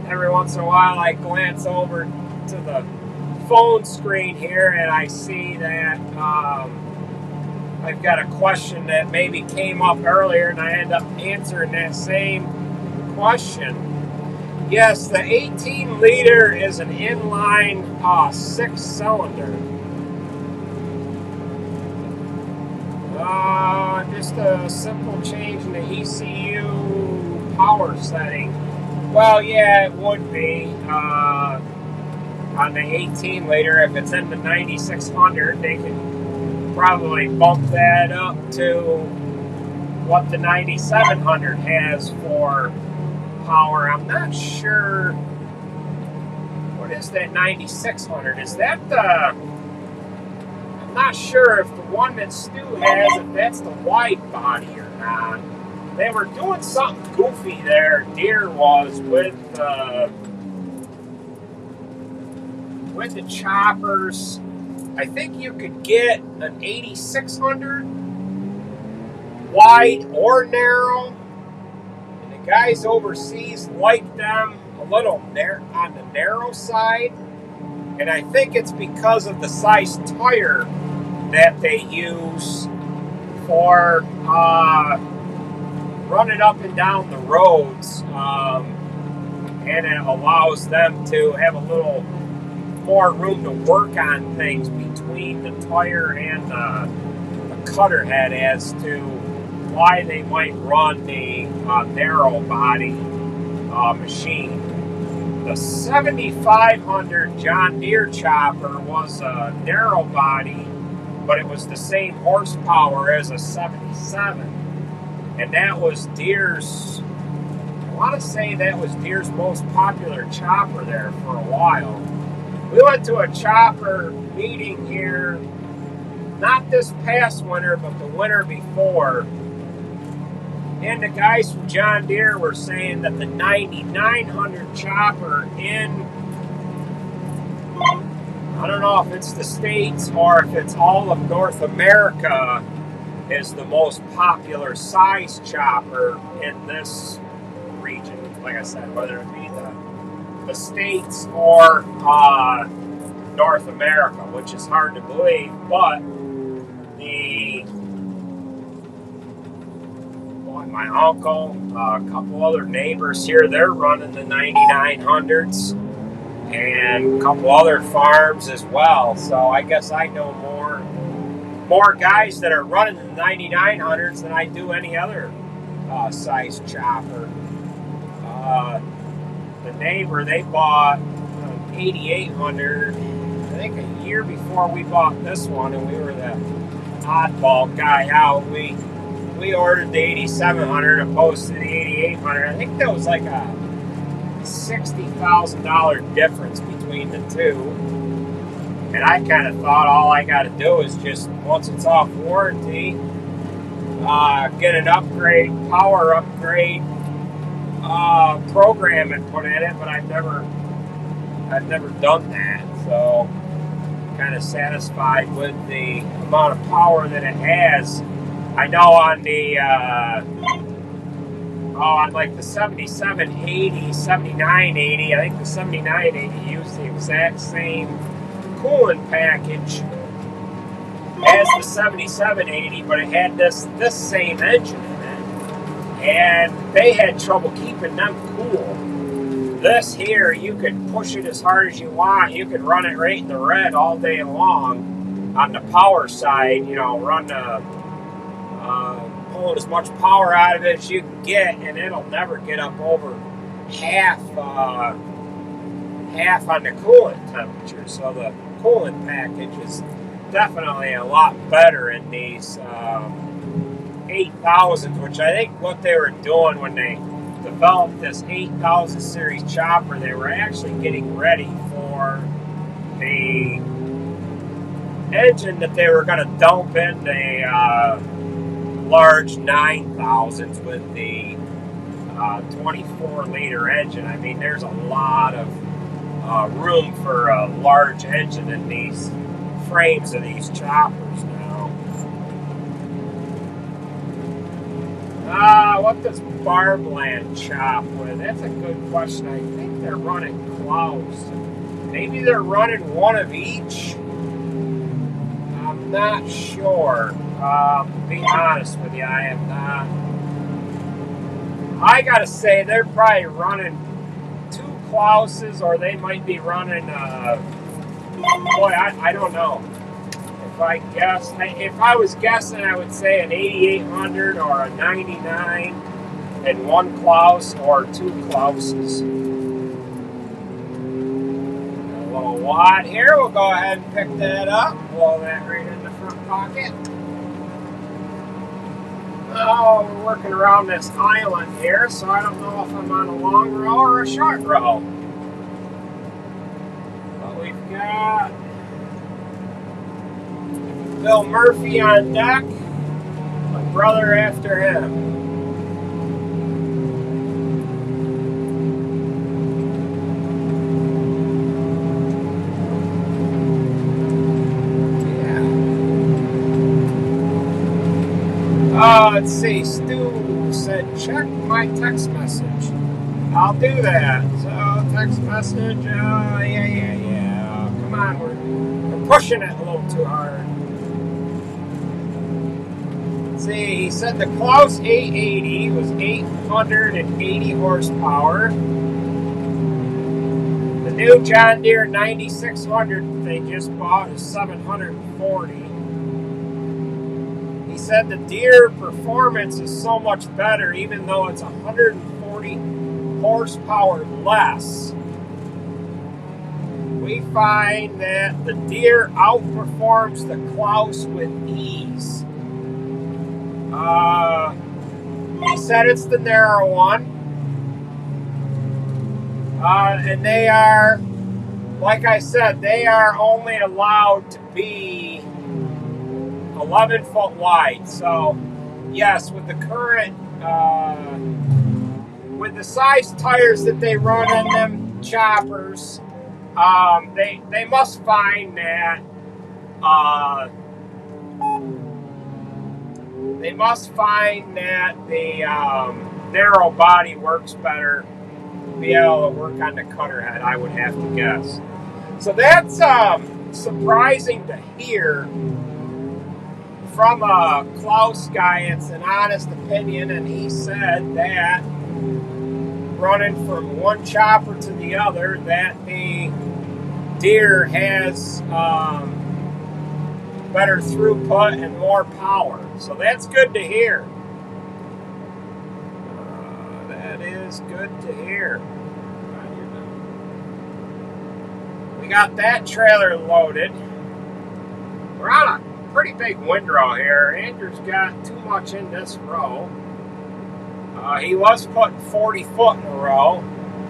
every once in a while I glance over to the phone screen here and I see that I've got a question that maybe came up earlier, and I end up answering that same question. Yes, the 18 liter is an inline 6-cylinder. Just a simple change in the ECU power setting. Well, yeah, it would be on the 18 liter. If it's in the 9600, they could probably bump that up to what the 9700 has for power. I'm not sure. What is that 9600? Is that the... I'm not sure if the one that Stu has, if that's the wide body or not. They were doing something goofy there. Deere was with the choppers. I think you could get an 8600 wide or narrow, and the guys overseas like them a little on the narrow side, and I think it's because of the size tire that they use for running up and down the roads, and it allows them to have a little more room to work on things between the tire and the cutter head as to why they might run the narrow body machine. The 7500 John Deere chopper was a narrow body, but it was the same horsepower as a 77, and that was Deere's, I want to say that was Deere's most popular chopper there for a while. We went to a chopper meeting here, not this past winter, but the winter before, and the guys from John Deere were saying that the 9900 chopper in, I don't know if it's the States or if it's all of North America, is the most popular size chopper in this region. Like I said, whether it be the States or North America, which is hard to believe, but my uncle, a couple other neighbors here, they're running the 9900s, and a couple other farms as well. So I guess I know more guys that are running the 9900s than I do any other size chopper. The neighbor, they bought an 8800, I think a year before we bought this one, and we were the oddball guy out. We ordered the 8700 opposed to the 8800. I think there was like a $60,000 difference between the two. And I kind of thought all I got to do is just, once it's off warranty, get an upgrade, power upgrade program and put in it. But I've never done that. So kind of satisfied with the amount of power that it has. I know on the on like the 7780, 7980, I think the 7980 used the exact same coolant package as the 7780, but it had this same engine in it, and they had trouble keeping them cool. This here, you could push it as hard as you want. You could run it right in the red all day long on the power side, you know, run the pulling as much power out of it as you can get, and it'll never get up over half on the coolant temperature. So the coolant package is definitely a lot better in these 8000s, which I think what they were doing when they developed this 8000 series chopper, they were actually getting ready for the engine that they were going to dump in the large 9000s with the 24-liter engine. I mean, there's a lot of room for a large engine in these frames of these choppers now. What does Barbland chop with? That's a good question. I think they're running close. Maybe they're running one of each. I'm not sure. To be honest with you, I am not. I gotta say, they're probably running 2 Klauses, or they might be running, boy, I don't know. If I was guessing, I would say an 8800 or a 99 and 1 Klaus or 2 Klauses. A little wad here. We'll go ahead and pick that up. Blow that right in the front pocket. Oh, we're working around this island here, so I don't know if I'm on a long row or a short row. But we've got Bill Murphy on deck, my brother after him. Let's see, Stu said, check my text message. I'll do that. So, text message, yeah. Come on, we're pushing it a little too hard. Let's see, he said the Klaus 880 was 880 horsepower. The new John Deere 9600 they just bought is 740. He said the Deere performance is so much better, even though it's 140 horsepower less. We find that the Deere outperforms the Klaus with ease. He said it's the narrow one. And they are, like I said, they are only allowed to be 11 foot wide. So yes, with the current with the size tires that they run in them choppers, they must find that the narrow body works better to be able to work on the cutter head, I would have to guess. So that's surprising to hear from a Klaus guy. It's an honest opinion, and he said that running from one chopper to the other, that the Deere has better throughput and more power. So that's good to hear. That is good to hear. We got that trailer loaded. We're on a pretty big windrow here. Andrew's got too much in this row. He was putting 40 foot in a row.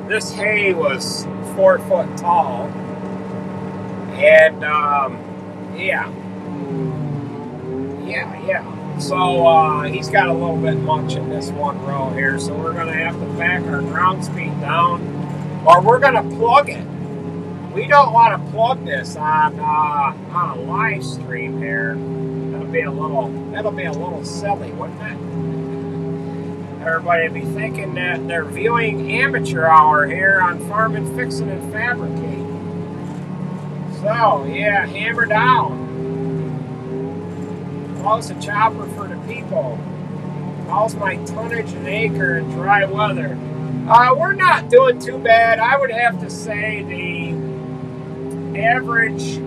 This hay was 4 foot tall. And yeah. So he's got a little bit much in this one row here. So we're going to have to back our ground speed down, or we're going to plug it. We don't want to plug this on a live stream here. That'll be a little silly, wouldn't it? Everybody will be thinking that they're viewing amateur hour here on Farming, Fixing, and Fabricating. So yeah, hammer down. Close a chopper for the people. How's my tonnage an acre in dry weather? We're not doing too bad. I would have to say the average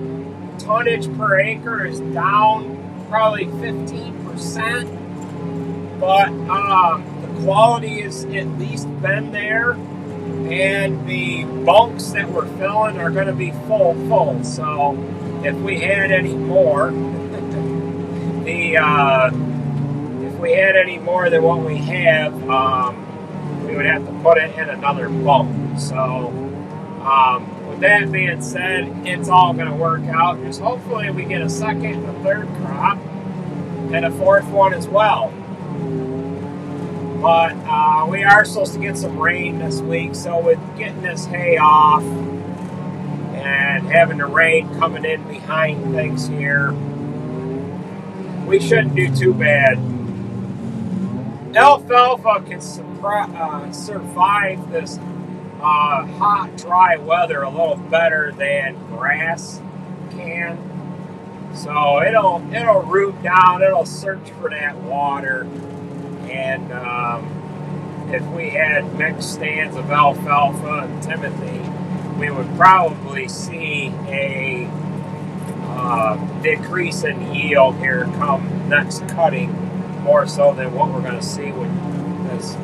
tonnage per acre is down probably 15%, but the quality has at least been there, and the bunks that we're filling are going to be full. So if we had any more, if we had any more than what we have, we would have to put it in another bump. So with that being said, it's all going to work out. Just hopefully we get a second and a third crop and a fourth one as well. But we are supposed to get some rain this week, so with getting this hay off and having the rain coming in behind things here, we shouldn't do too bad. Alfalfa can survive this hot, dry weather a little better than grass can. So it'll root down, it'll search for that water. And if we had mixed stands of alfalfa and timothy, we would probably see a decrease in yield here come next cutting, more so than what we're going to see with this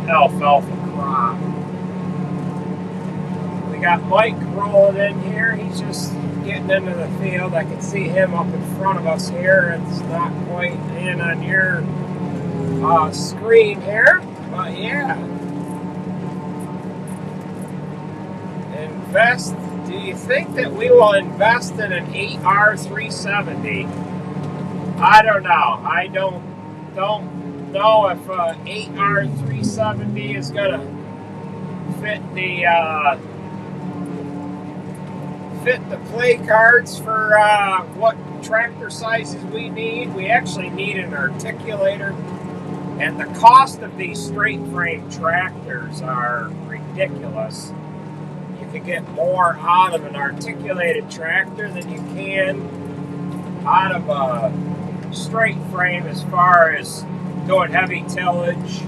alfalfa crop. We got Mike rolling in here. He's just getting into the field. I can see him up in front of us here. It's not quite in on your screen here, but yeah. Invest. Do you think that we will invest in an 8R370? I don't know. I don't know if 8R370 is gonna fit the play cards for what tractor sizes we need. We actually need an articulator, and the cost of these straight frame tractors are ridiculous. You can get more out of an articulated tractor than you can out of a straight frame, as far as doing heavy tillage,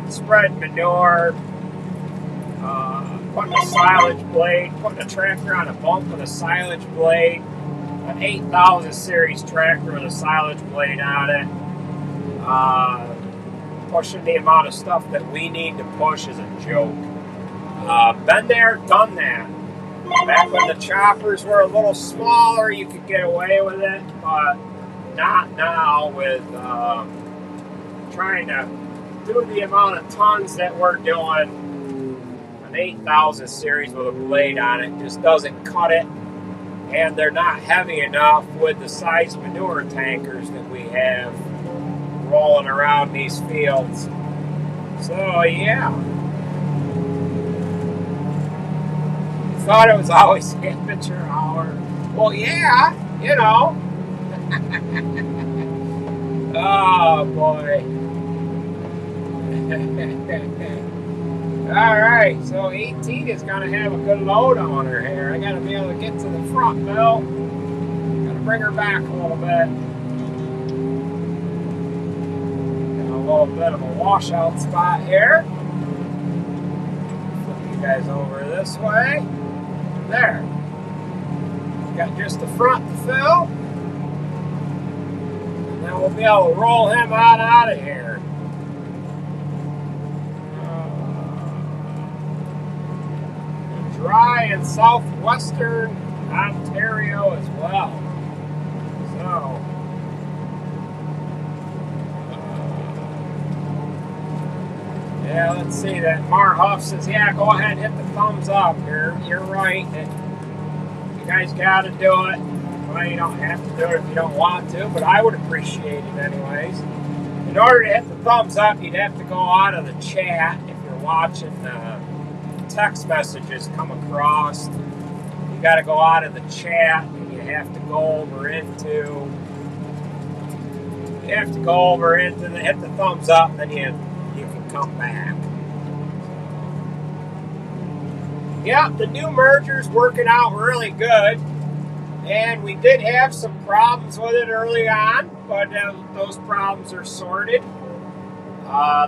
spread manure, putting a silage blade, putting a tractor on a bump with a silage blade, an 8000 series tractor with a silage blade on it, pushing the amount of stuff that we need to push is a joke. Been there, done that. Back when the choppers were a little smaller, you could get away with it, but not now with trying to do the amount of tons that we're doing. An 8000 series with a blade on it just doesn't cut it, and they're not heavy enough with the size manure tankers that we have rolling around these fields. So yeah. Thought it was always amateur hour. Well, yeah, you know. Oh boy. Alright, so 18 is going to have a good load on her here. I got to be able to get to the front, Bill. Got to bring her back a little bit. Got a little bit of a washout spot here. Flip you guys over this way. There. Got just the front to fill. And then we'll be able to roll him out of here. Dry in southwestern Ontario as well. So, yeah, let's see. That Marhuff says, yeah, go ahead and hit the thumbs up. You're right. You guys got to do it. Well, you don't have to do it if you don't want to, but I would appreciate it anyways. In order to hit the thumbs up, you'd have to go out of the chat if you're watching text messages come across. You got to go out of the chat, and you have to go over into hit the thumbs up, and then you can come back. Yeah, the new merger's working out really good, and we did have some problems with it early on, but those problems are sorted.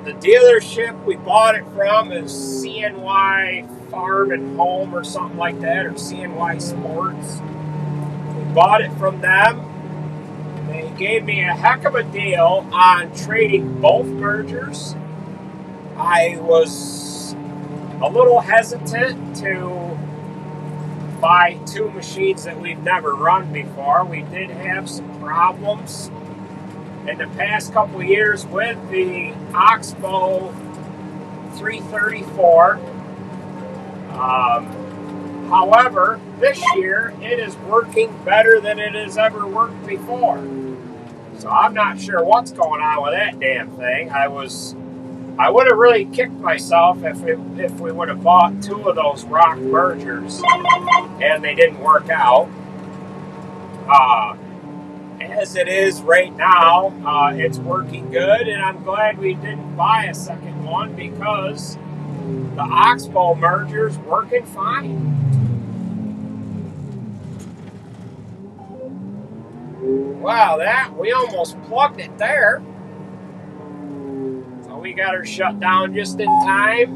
The dealership we bought it from is CNY Farm and Home or something like that, or CNY Sports. We bought it from them. They gave me a heck of a deal on trading both mergers. I was a little hesitant to buy two machines that we've never run before. We did have some problems in the past couple of years with the Oxbow 334. However, this year it is working better than it has ever worked before. So I'm not sure what's going on with that damn thing. I would have really kicked myself if we would have bought 2 of those rock mergers and they didn't work out. As it is right now, it's working good, and I'm glad we didn't buy a second one because the Oxbow merger's working fine. Wow, we almost plugged it there. So we got her shut down just in time.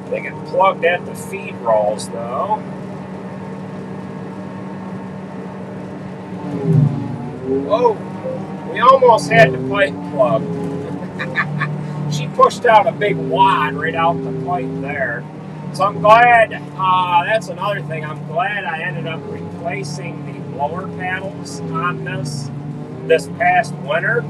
They get plugged at the feed rolls though. Whoa, we almost had the pipe plugged. She pushed out a big wad right out the pipe there. So I'm glad, that's another thing, I'm glad I ended up replacing the blower paddles on this past winter.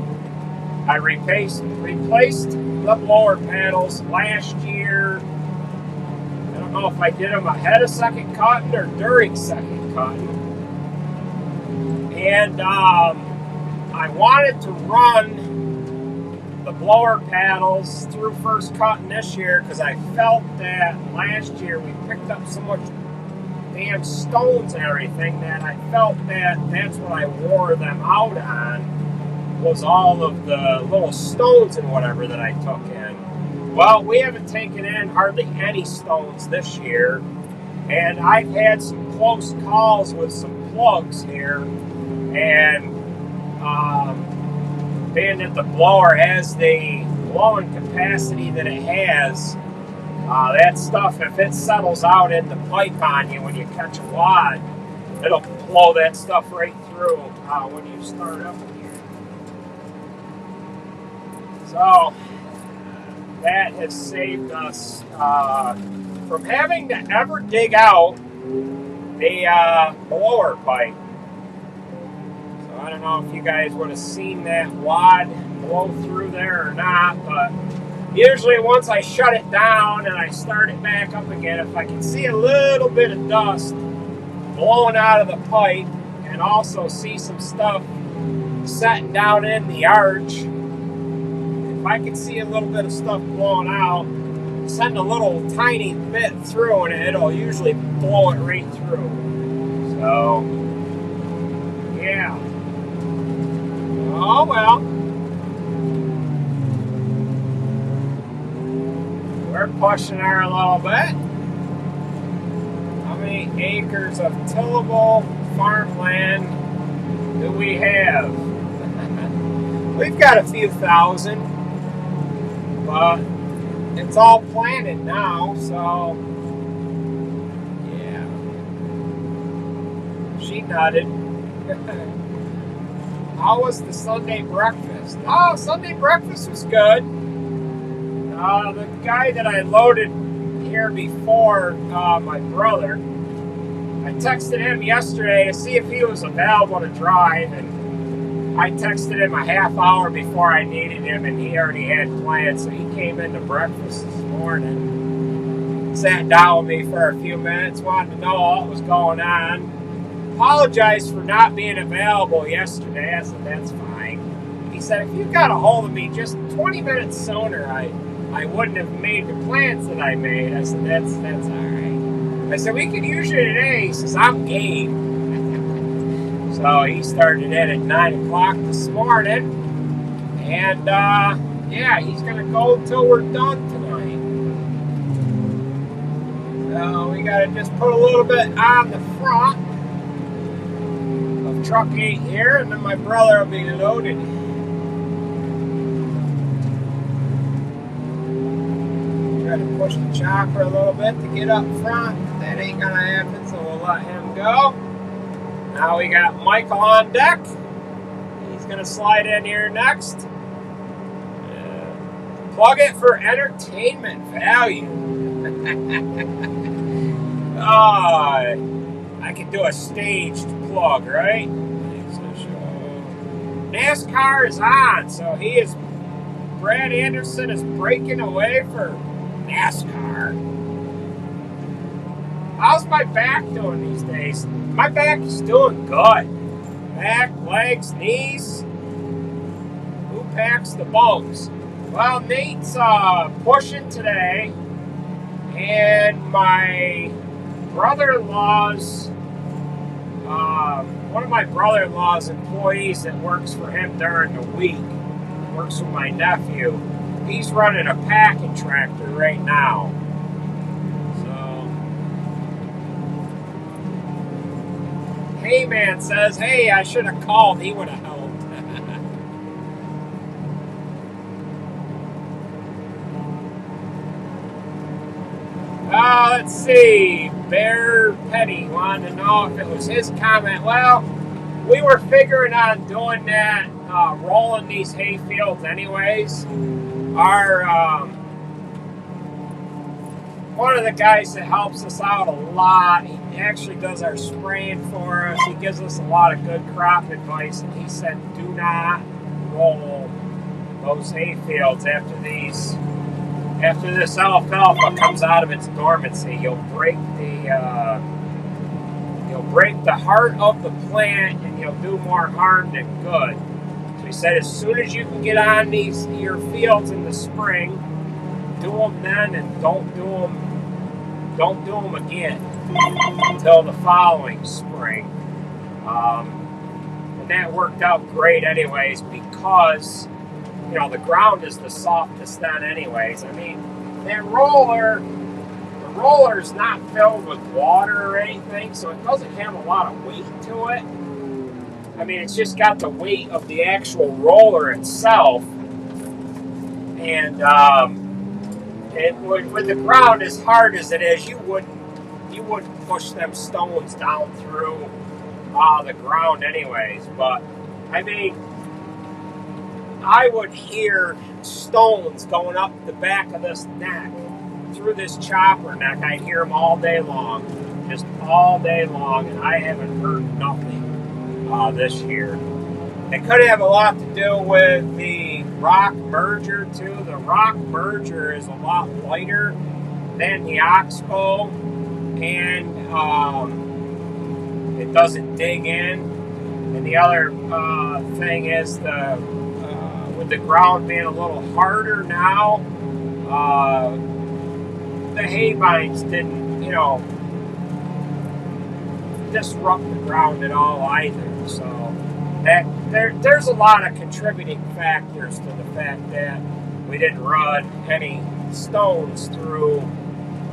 I replaced the blower paddles last year. I don't know if I did them ahead of second cutting or during second cutting. And I wanted to run the blower paddles through first cutting this year because I felt that last year we picked up so much damn stones and everything that I felt that that's what I wore them out on, was all of the little stones and whatever that I took in. Well, we haven't taken in hardly any stones this year, and I've had some close calls with some plugs here, and being that the blower has the blowing capacity that it has, that stuff, if it settles out in the pipe on you when you catch a wad, it'll blow that stuff right through when you start up here. So that has saved us from having to ever dig out the blower pipe. So I don't know if you guys would have seen that wad blow through there or not, but usually once I shut it down and I start it back up again, if I can see a little bit of dust blowing out of the pipe and also see some stuff setting down in the arch, if I can see a little bit of stuff blowing out, send a little tiny bit through and it'll usually blow it right through. So, yeah. Oh well. We're pushing her a little bit. How many acres of tillable farmland do we have? We've got a few thousand, but it's all planted now, so yeah. She nodded. How was the Sunday breakfast? Oh, Sunday breakfast was good. The guy that I loaded here before, my brother, I texted him yesterday to see if he was available to drive, and I texted him a half hour before I needed him, and he already had plans, so he came into breakfast this morning, sat down with me for a few minutes, wanted to know what was going on. Apologized for not being available yesterday. I said, that's fine. He said, if you got a hold of me just 20 minutes sooner, I wouldn't have made the plans that I made. I said, that's all right. I said, we could use you today. He says, I'm game. So he started it at 9 o'clock this morning. And, yeah, he's going to go until we're done tonight. So we got to just put a little bit on the front of truck 8 here, and then my brother will be loaded. Try to push the chopper a little bit to get up front. That ain't gonna happen, so we'll let him go. Now we got Michael on deck. He's gonna slide in here next. Plug it for entertainment value. I could do a staged plug, right? NASCAR is on, so Brad Anderson is breaking away for NASCAR. How's my back doing these days? My back is doing good. Back, legs, knees. Who packs the bulks? Well, Nate's pushing today, and my brother-in-law's, one of my brother-in-law's employees that works for him during the week, works with my nephew, he's running a packing tractor right now. So, Hey-Man says, hey, I should have called, he would have helped. Let's see. Bear Petty wanted to know if it was his comment. Well, we were figuring on doing that, rolling these hay fields anyways. One of the guys that helps us out a lot, he actually does our spraying for us. He gives us a lot of good crop advice, and he said do not roll those hay fields after this alfalfa comes out of its dormancy. You'll break the heart of the plant, and you'll do more harm than good. So he said, as soon as you can get on your fields in the spring, do them then, and don't do them again until the following spring. And that worked out great, anyways, because the ground is the softest then anyways. I mean, the roller's not filled with water or anything, so it doesn't have a lot of weight to it. I mean, it's just got the weight of the actual roller itself. And with the ground as hard as it is, you wouldn't push them stones down through the ground anyways. But, I mean, I would hear stones going up the back of this neck, through this chopper neck. I'd hear them all day long, just all day long, and I haven't heard nothing this year. It could have a lot to do with the rock merger, too. The rock merger is a lot lighter than the oxbow, and it doesn't dig in. And the other thing is with the ground being a little harder now, the hay vines didn't, disrupt the ground at all either. So there's a lot of contributing factors to the fact that we didn't run any stones through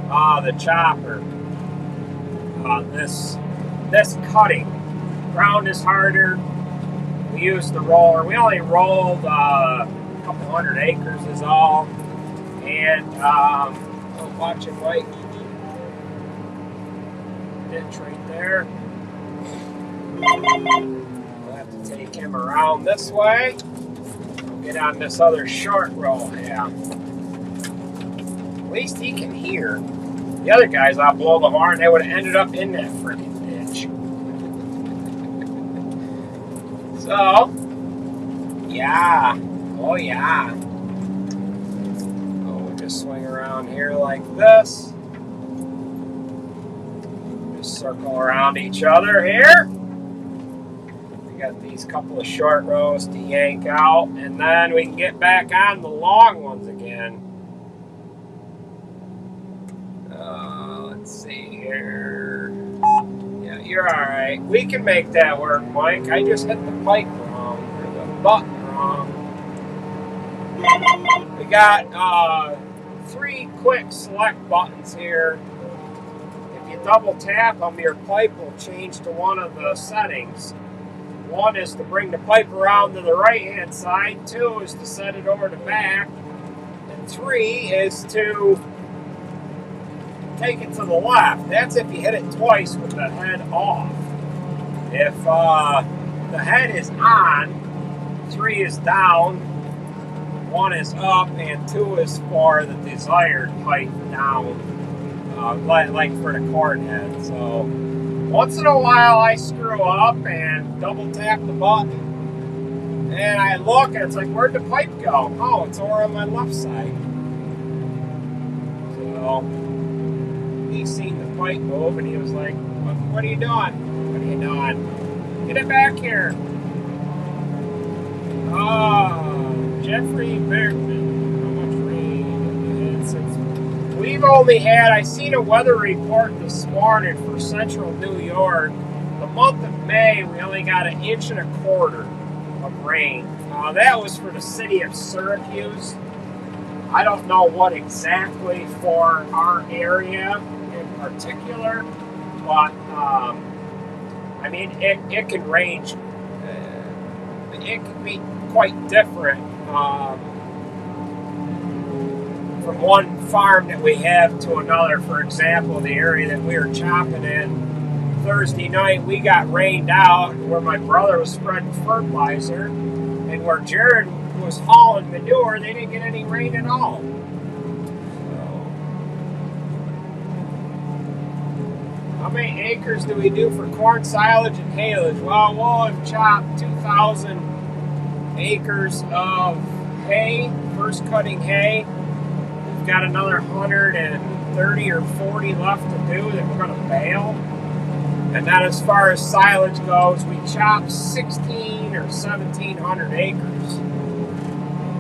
the chopper. This cutting, ground is harder. We used the roller. We only rolled a couple hundred acres is all. And watch it, Mike. Ditch right there. We'll have to take him around this way. We'll get on this other short row. Yeah. At least he can hear. The other guys, I'll blow the horn. They would have ended up in that freaking ditch. So, yeah. Oh, yeah. Oh, we'll just swing around here like this. Just circle around each other here. We got these couple of short rows to yank out, and then we can get back on the long ones again. Let's see here. Yeah, you're alright. We can make that work, Mike. I just hit the pipe wrong, or the button wrong. We got 3 quick select buttons here. If you double tap them, your pipe will change to one of the settings. 1 is to bring the pipe around to the right hand side, 2 is to set it over the back, and 3 is to take it to the left. That's if you hit it twice with the head off. If the head is on, 3 is down, 1 is up, and 2 is for the desired pipe down, like for the corn head. So once in a while I screw up and double tap the button, And I look and it's like, where'd the pipe go? Oh, it's over on my left side. So he seen the pipe move and he was like, what are you doing? What are you doing? Get it back here. Jeffrey Bergman. How much rain have you had since? We've only had, I seen a weather report this morning for central New York. The month of May, we only got 1.25 inches of rain. That was for the city of Syracuse. I don't know what exactly for our area in particular, but I mean, it can range. It can be quite different from one farm that we have to another. For example, the area that we were chopping in Thursday night, we got rained out where my brother was spreading fertilizer, and where Jared was hauling manure, they didn't get any rain at all. So, how many acres do we do for corn silage and haylage? Well, we'll have chopped 2,000 acres of hay, first cutting hay. We've got another 130 or 40 left to do that we're going to bale. And then as far as silage goes, we chopped 16 or 1,700 acres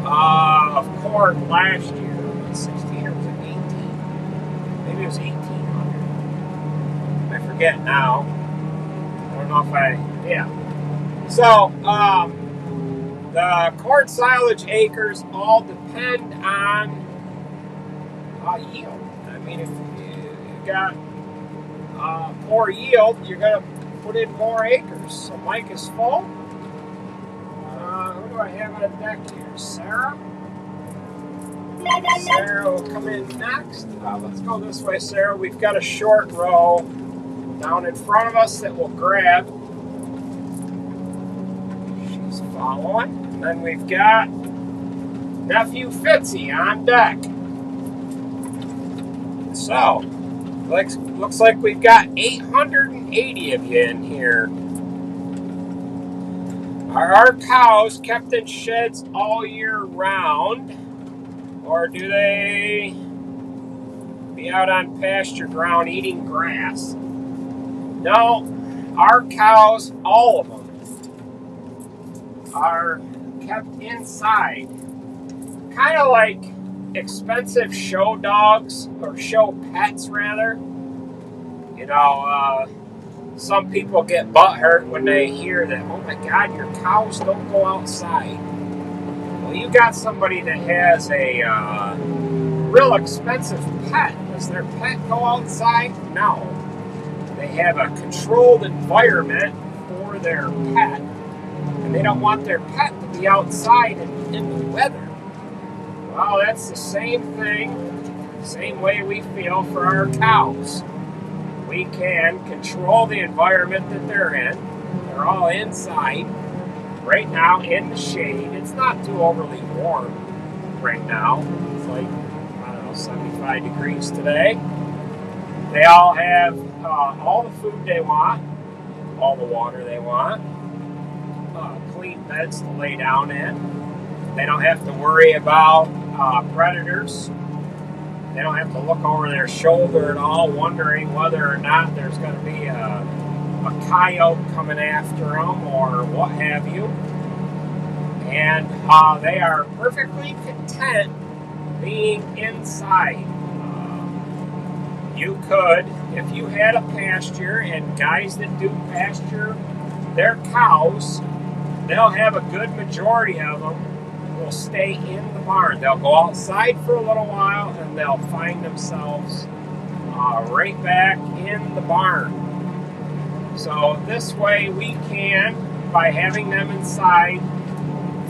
of corn last year. Was it 16 or was it 18? Maybe it was 1,800. I forget now. I don't know if yeah. So, the corn silage acres all depend on yield. I mean, if you got more yield, you're going to put in more acres. So Mike is full. Who do I have on deck here? Sarah? Sarah will come in next. Let's go this way, Sarah. We've got a short row down in front of us that we'll grab. She's following. And then we've got nephew Fitzy on deck. So, looks like we've got 880 of you in here. Are our cows kept in sheds all year round? Or do they be out on pasture ground eating grass? No, our cows, all of them, are kept inside. Kind of like expensive show dogs, or show pets rather. You know, some people get butthurt when they hear that, oh my God, your cows don't go outside. Well, you got somebody that has a real expensive pet. Does their pet go outside? No. They have a controlled environment for their pet, and they don't want their pet to be outside in the weather. Well, that's the same thing, same way we feel for our cows. We can control the environment that they're in. They're all inside right now in the shade. It's not too overly warm right now. It's like, I don't know, 75 degrees today. They all have all the food they want, all the water they want, clean beds to lay down in. They don't have to worry about predators. They don't have to look over their shoulder at all, wondering whether or not there's going to be a coyote coming after them or what have you. And they are perfectly content being inside. You could, if you had a pasture, and guys that do pasture their cows, they'll have a good majority of them will stay in the barn. They'll go outside for a little while and they'll find themselves right back in the barn. So this way we can, by having them inside,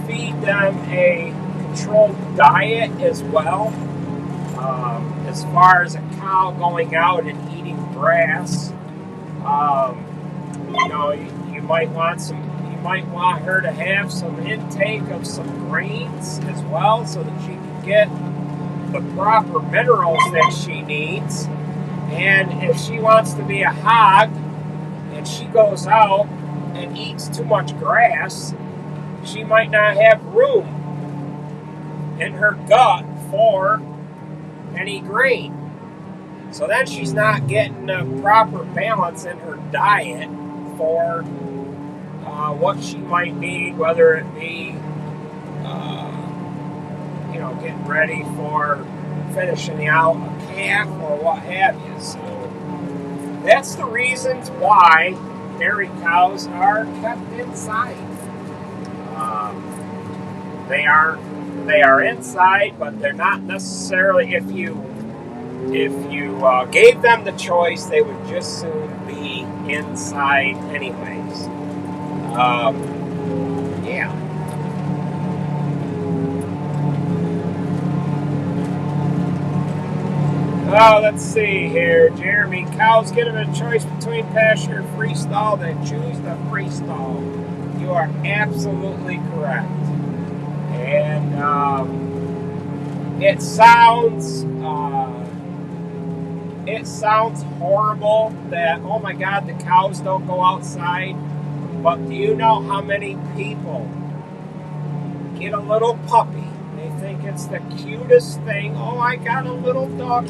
feed them a controlled diet as well. As far as a cow going out and eating grass, you know, you might want her to have some intake of some grains as well, so that she can get the proper minerals that she needs. And if she wants to be a hog and she goes out and eats too much grass, she might not have room in her gut for any grain. So then she's not getting a proper balance in her diet for what she might need, whether it be, getting ready for finishing out a calf or what have you. So that's the reasons why dairy cows are kept inside. They are inside, but they're not necessarily. If you gave them the choice, they would just soon be inside anyways. Yeah. Let's see here, Jeremy. Cows given a choice between pasture and freestall, they choose the freestall. You are absolutely correct. And it sounds horrible that, oh my God, the cows don't go outside. But do you know how many people get a little puppy? They think it's the cutest thing. Oh, I got a little dog.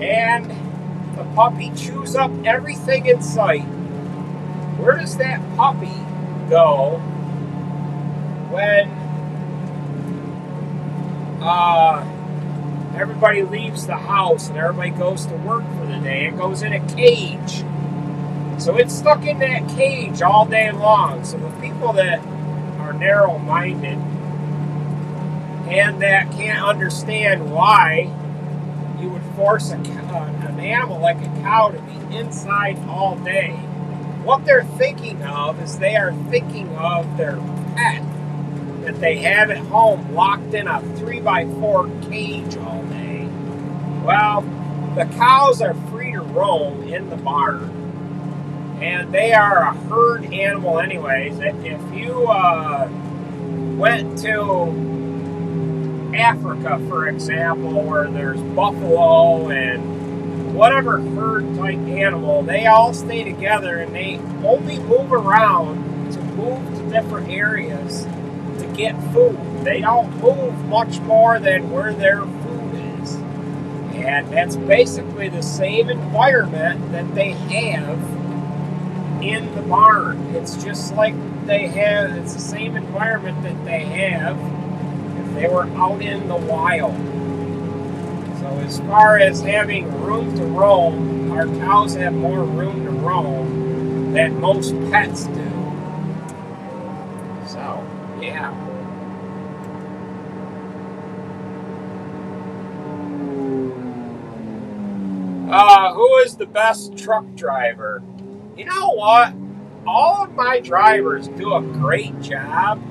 And the puppy chews up everything in sight. Where does that puppy go when everybody leaves the house and everybody goes to work for the day? It goes in a cage. So it's stuck in that cage all day long. So the people that are narrow-minded and that can't understand why you would force an animal like a cow to be inside all day, what they're thinking of is they are thinking of their pet that they have at home locked in a 3x4 cage all day. Well, the cows are free to roam in the barn, and they are a herd animal anyways. If you went to Africa, for example, where there's buffalo and whatever herd type animal, they all stay together and they only move around to move to different areas to get food. They don't move much more than where their food is. And that's basically the same environment that they have in the barn. It's just like it's the same environment that they have if they were out in the wild. So as far as having room to roam, our cows have more room to roam than most pets do. So, yeah. Who is the best truck driver? You know what? All of my drivers do a great job.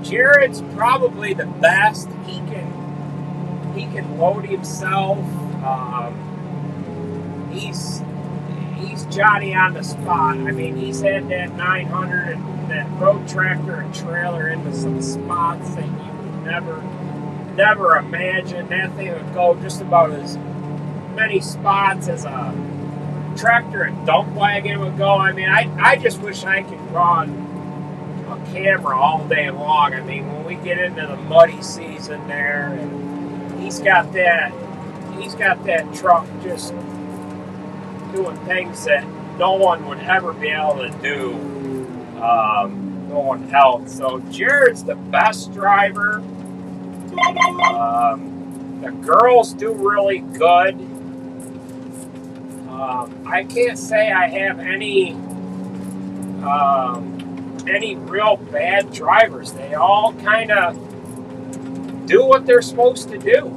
Jared's probably the best. He can load himself. He's Johnny on the spot. I mean, he's had that 900 and that road tractor and trailer into some spots that you would never imagine. That thing would go just about as many spots as a tractor and dump wagon would go. I mean, I just wish I could run a camera all day long. I mean, when we get into the muddy season there, and he's got that truck just doing things that no one would ever be able to do. No one else. So Jared's the best driver. The girls do really good. I can't say I have any real bad drivers. They all kind of do what they're supposed to do.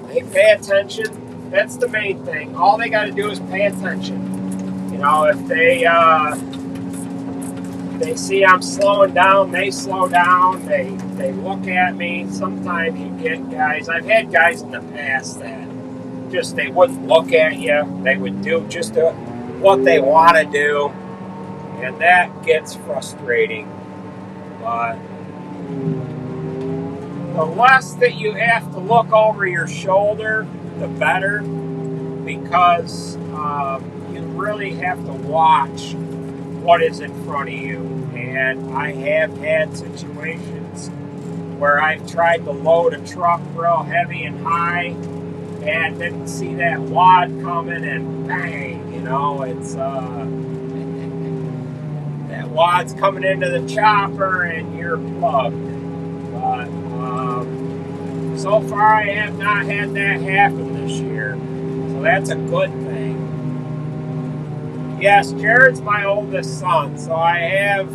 They pay attention. That's the main thing. All they got to do is pay attention. You know, if they see I'm slowing down, they slow down. They look at me. Sometimes you get guys. I've had guys in the past that just they wouldn't look at you. They would do just what they want to do, and that gets frustrating. But the less that you have to look over your shoulder, the better. because you really have to watch what is in front of you. And I have had situations where I've tried to load a truck real heavy and high and didn't see that wad coming, and bang, it's that wad's coming into the chopper and you're plugged. But so far I have not had that happen this year, so that's a good thing. Yes, Jared's my oldest son, so I have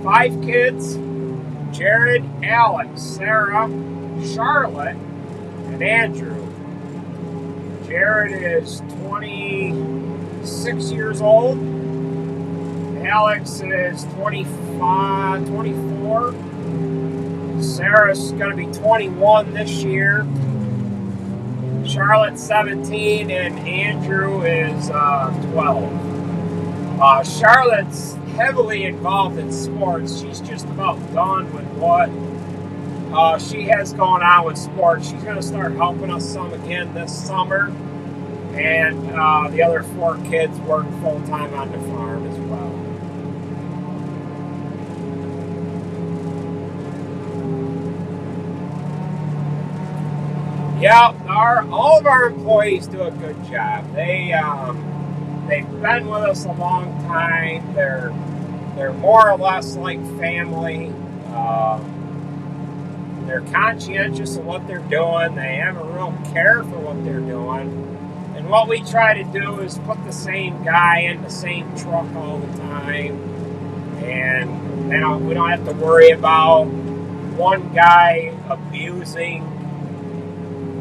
5 kids: Jared, Alex, Sarah, Charlotte, and Andrew. Jared is 26 years old. Alex is 24. Sarah's going to be 21 this year. Charlotte's 17, and Andrew is 12. Charlotte's heavily involved in sports. She's just about done with what she has going on with sports. She's going to start helping us some again this summer. And the other 4 kids work full-time on the farm as well. Yeah, all of our employees do a good job. They've been with us a long time. They're more or less like family. They're conscientious of what they're doing. They have a real care for what they're doing. And what we try to do is put the same guy in the same truck all the time. And we don't have to worry about one guy abusing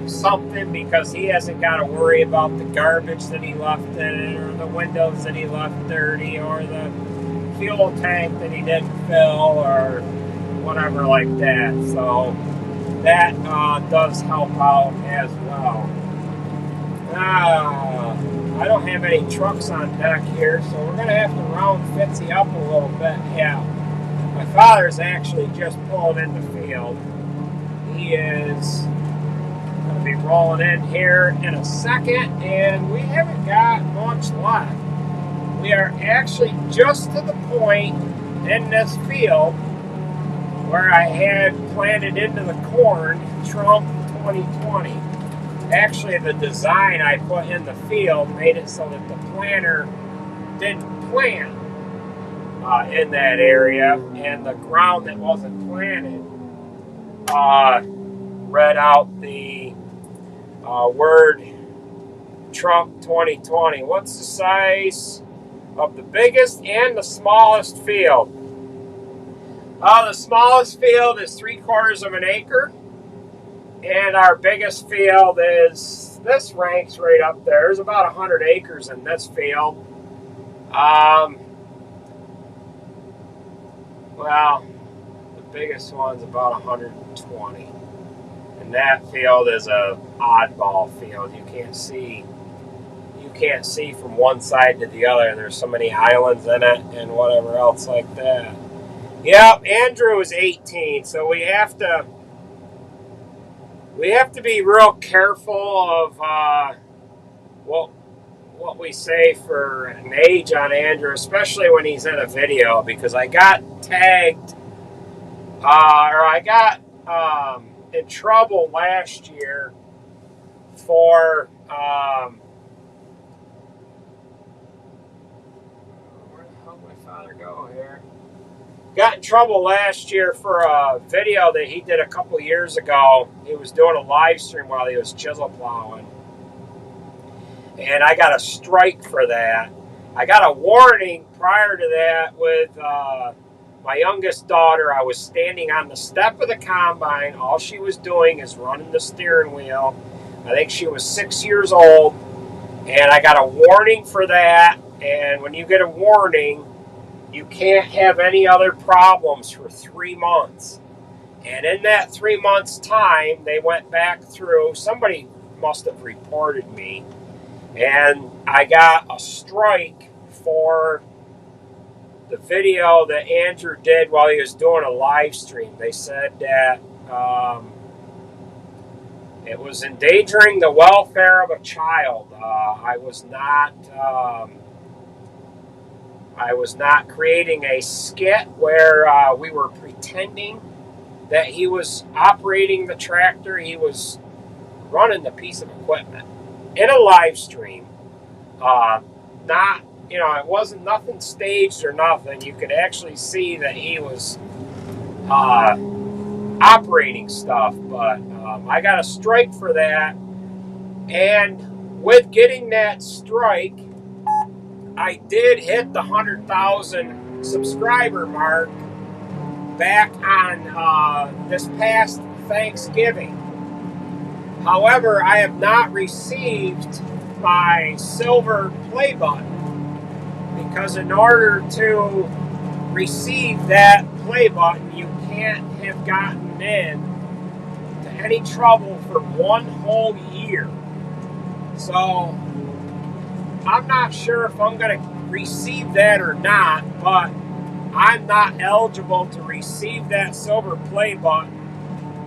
something because he hasn't got to worry about the garbage that he left in it, or the windows that he left dirty, or the fuel tank that he didn't fill, or whatever like that. So that does help out as well. I don't have any trucks on deck here, so we're going to have to round Fitzy up a little bit. Yeah, my father's actually just pulling in the field. He is going to be rolling in here in a second, and we haven't got much left. We are actually just to the point in this field where I had planted into the corn Trump 2020. Actually, the design I put in the field made it so that the planter didn't plant in that area, and the ground that wasn't planted read out the word Trump 2020. What's the size of the biggest and the smallest field? The smallest field is 3/4 of an acre. And our biggest field is, this ranks right up there. There's about 100 acres in this field. Well, the biggest one's about 120. And that field is a oddball field. You can't see from one side to the other. There's so many islands in it and whatever else like that. Yep, Andrew is 18, so we have to be real careful of what we say for an age on Andrew, especially when he's in a video, because I got tagged, or I got in trouble last year for where the hell did my father go here? Got in trouble last year for a video that he did a couple years ago. He was doing a live stream while he was chisel plowing. And I got a strike for that. I got a warning prior to that with my youngest daughter. I was standing on the step of the combine. All she was doing is running the steering wheel. I think she was 6 years old. And I got a warning for that. And when you get a warning, you can't have any other problems for 3 months. And in that 3 months' time, they went back through. Somebody must have reported me. And I got a strike for the video that Andrew did while he was doing a live stream. They said that It was endangering the welfare of a child. I was not creating a skit where we were pretending that he was operating the tractor. He was running the piece of equipment in a live stream. Not, it wasn't nothing staged or nothing. You could actually see that he was operating stuff, but I got a strike for that. And with getting that strike, I did hit the 100,000 subscriber mark back on this past Thanksgiving. However, I have not received my silver play button, because in order to receive that play button, you can't have gotten in to any trouble for 1 whole year. So I'm not sure if I'm going to receive that or not, but I'm not eligible to receive that silver play button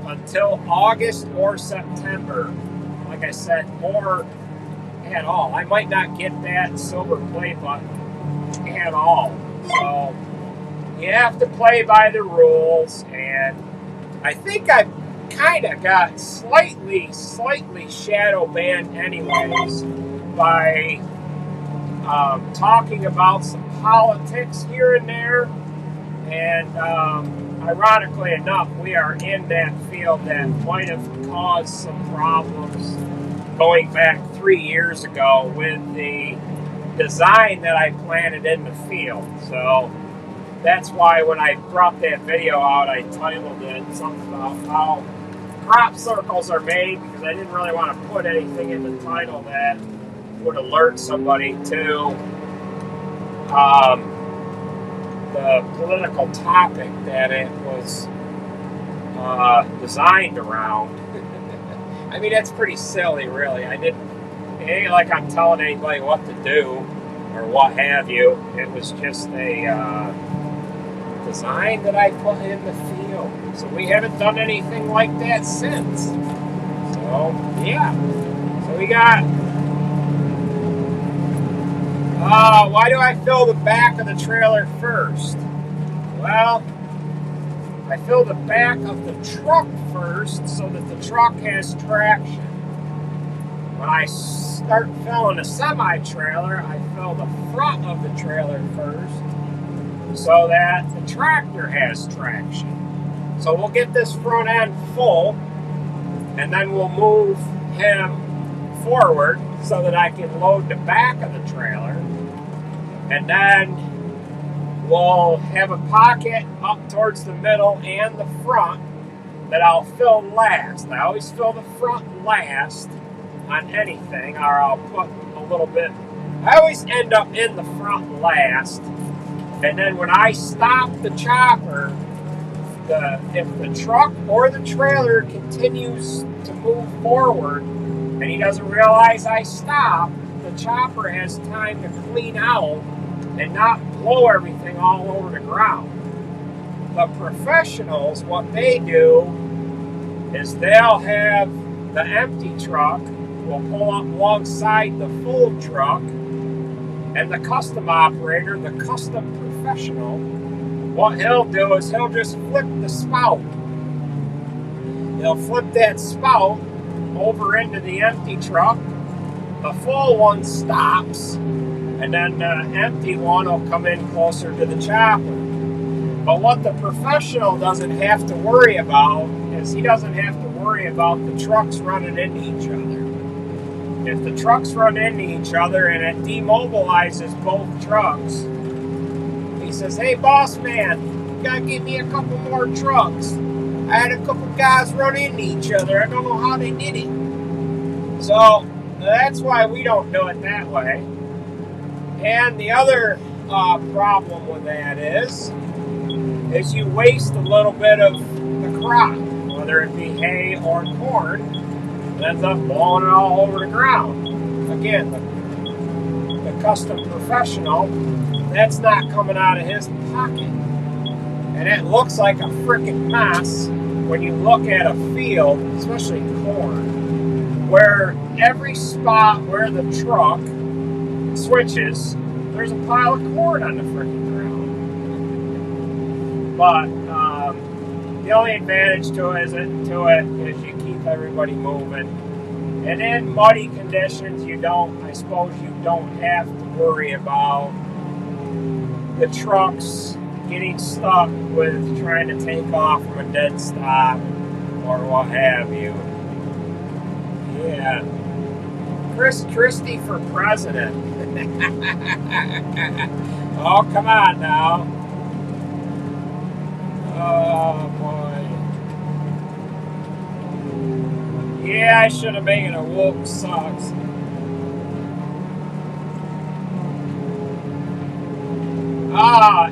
until August or September. Like I said, or at all. I might not get that silver play button at all. So you have to play by the rules, and I think I kind of got slightly shadow banned anyways by talking about some politics here and there. And ironically enough, we are in that field that might have caused some problems going back 3 years ago with the design that I planted in the field. So that's why when I brought that video out, I titled it something about how crop circles are made, because I didn't really want to put anything in the title that would alert somebody to the political topic that it was designed around. I mean, that's pretty silly, really. It ain't like I'm telling anybody what to do or what have you. It was just a design that I put in the field. So we haven't done anything like that since. So, yeah. So we got... why do I fill the back of the trailer first? Well, I fill the back of the truck first so that the truck has traction. When I start filling a semi-trailer, I fill the front of the trailer first so that the tractor has traction. So we'll get this front end full, and then we'll move him forward so that I can load the back of the trailer. And then we'll have a pocket up towards the middle and the front that I'll fill last. I always fill the front last on anything, or I'll put a little bit. I always end up in the front last. And then when I stop the chopper, if the truck or the trailer continues to move forward and he doesn't realize I stopped, the chopper has time to clean out and not blow everything all over the ground. The professionals, what they do is they'll have the empty truck will pull up alongside the full truck, and the custom operator, the custom professional, what he'll do is he'll just flip the spout. He'll flip that spout over into the empty truck. The full one stops, and then the empty one will come in closer to the chopper. But what the professional doesn't have to worry about is he doesn't have to worry about the trucks running into each other. If the trucks run into each other and it demobilizes both trucks, he says, "Hey, boss man, you gotta give me a couple more trucks. I had a couple guys run into each other. I don't know how they did it." So that's why we don't do it that way. And the other problem with that is you waste a little bit of the crop, whether it be hay or corn. It ends up blowing it all over the ground. Again, the custom professional, that's not coming out of his pocket. And it looks like a freaking mess when you look at a field, especially corn. where every spot where the truck switches, there's a pile of corn on the freaking ground. But the only advantage to it is you keep everybody moving. And in muddy conditions, I suppose you don't have to worry about the trucks getting stuck with trying to take off from a dead stop or what have you. Yeah. Chris Christie for president. Oh, come on now. Oh, boy. Yeah, I should have made it a woke sucks.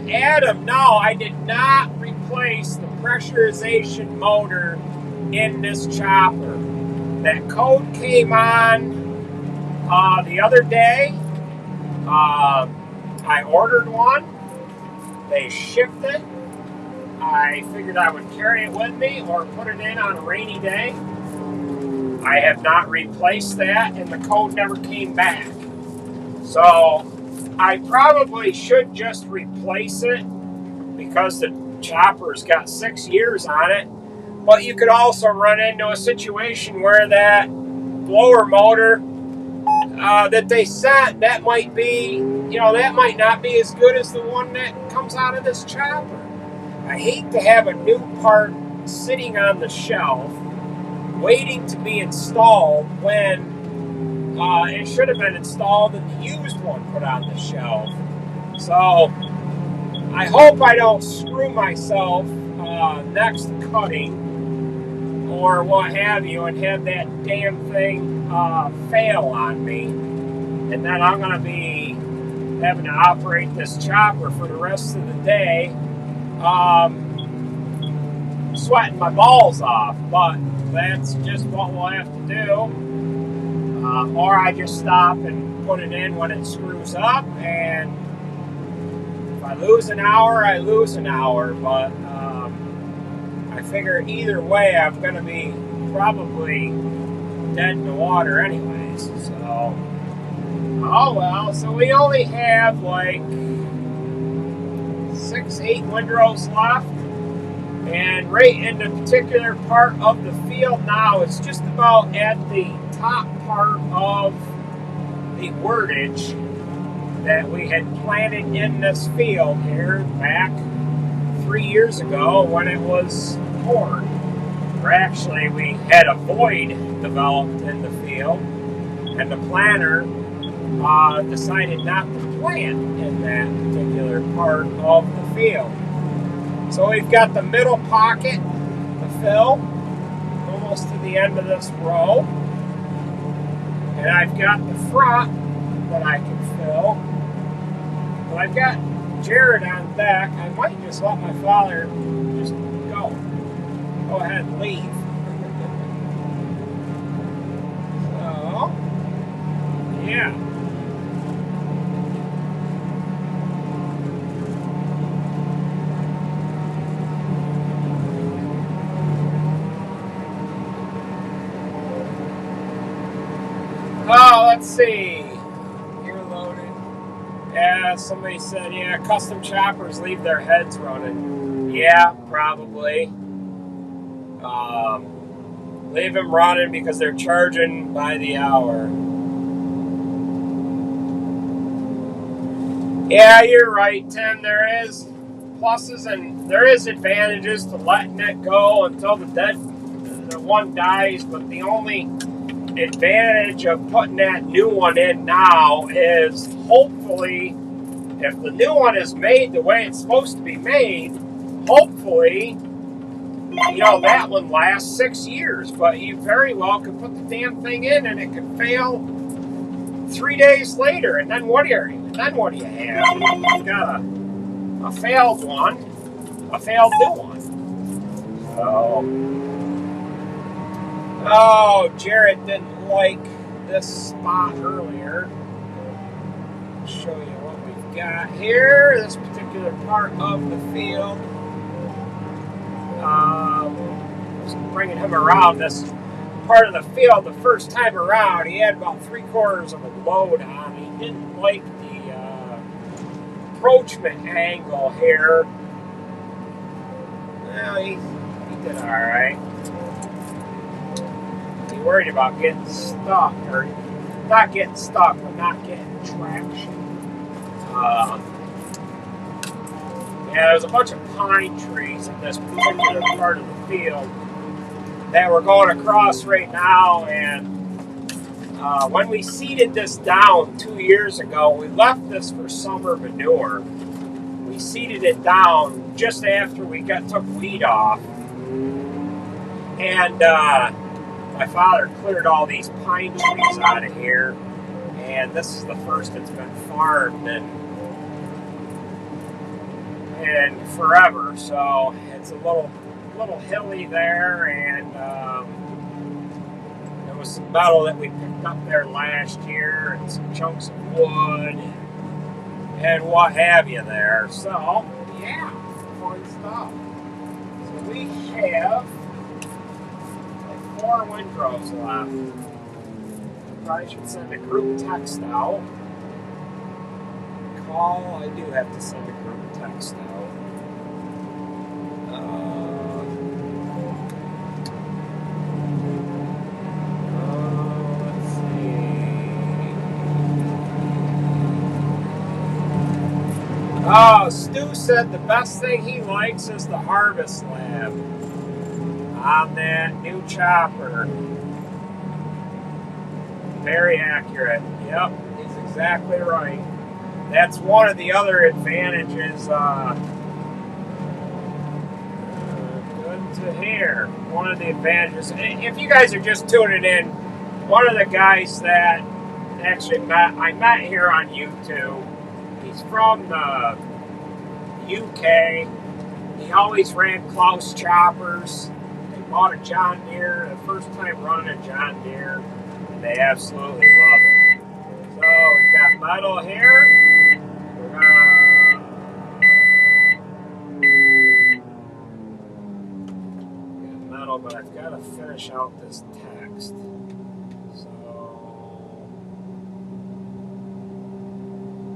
Adam, no, I did not replace the pressurization motor in this chopper. That code came on the other day. I ordered one. They shipped it. I figured I would carry it with me or put it in on a rainy day. I have not replaced that, and the code never came back. So I probably should just replace it because the chopper's got 6 years on it. But you could also run into a situation where that blower motor that they sent, that might not be as good as the one that comes out of this chopper. I hate to have a new part sitting on the shelf waiting to be installed when it should have been installed and the used one put on the shelf. So I hope I don't screw myself next cutting or what have you and have that damn thing fail on me. And then I'm going to be having to operate this chopper for the rest of the day, sweating my balls off. But that's just what we'll have to do. Or I just stop and put it in when it screws up, and if I lose an hour, I lose an hour. But I figure either way, I'm going to be probably dead in the water anyways. So, oh well. So we only have like 6-8 windrows left. And right in the particular part of the field now, it's just about at the top part of the wordage that we had planted in this field here back 3 years ago when it was corn. Or actually, we had a void developed in the field, and the planter decided not to plant in that particular part of the field. So we've got the middle pocket to fill, almost to the end of this row. And I've got the front that I can fill. But I've got Jared on deck. I might just let my father just go ahead and leave. So, yeah. Oh, let's see. Gear loaded. Yeah, somebody said, yeah, custom choppers leave their heads running. Yeah, probably. Leave them running because they're charging by the hour. Yeah, you're right, Tim. There is pluses and there is advantages to letting it go until the one dies, but the only advantage of putting that new one in now is hopefully if the new one is made the way it's supposed to be made, hopefully that one lasts 6 years, but you very well could put the damn thing in and it could fail 3 days later, and then what do you have? You've got a failed one, a failed new one. So oh, Jared didn't like this spot earlier. I'll show you what we've got here. This particular part of the field. Just bringing him around this part of the field the first time around, he had about 3/4 of a load on. He didn't like the approachment angle here. Well, he did all right. He worried about getting stuck, or not getting stuck, but not getting traction. Yeah, there's a bunch of pine trees in this particular part of the field that we're going across right now, and when we seeded this down 2 years ago, we left this for summer manure. We seeded it down just after we took weed off, and my father cleared all these pine trees out of here, and this is the first that's been farmed and forever. So it's a little hilly there, and there was some metal that we picked up there last year, and some chunks of wood, and what have you there. So yeah, fun stuff. So we have like 4 windrows left. Probably should send a group text out. I do have to send a group text out. Let's see. Oh, Stu said the best thing he likes is the harvest lab on that new chopper. Very accurate. Yep, he's exactly right. That's one of the other advantages. Good to hear. One of the advantages. If you guys are just tuning in, one of the guys that actually I met here on YouTube, he's from the UK. He always ran Klaus choppers. They bought a John Deere, the first time running a John Deere, and they absolutely love it. So we've got metal here. Metal, but I've got to finish out this text. So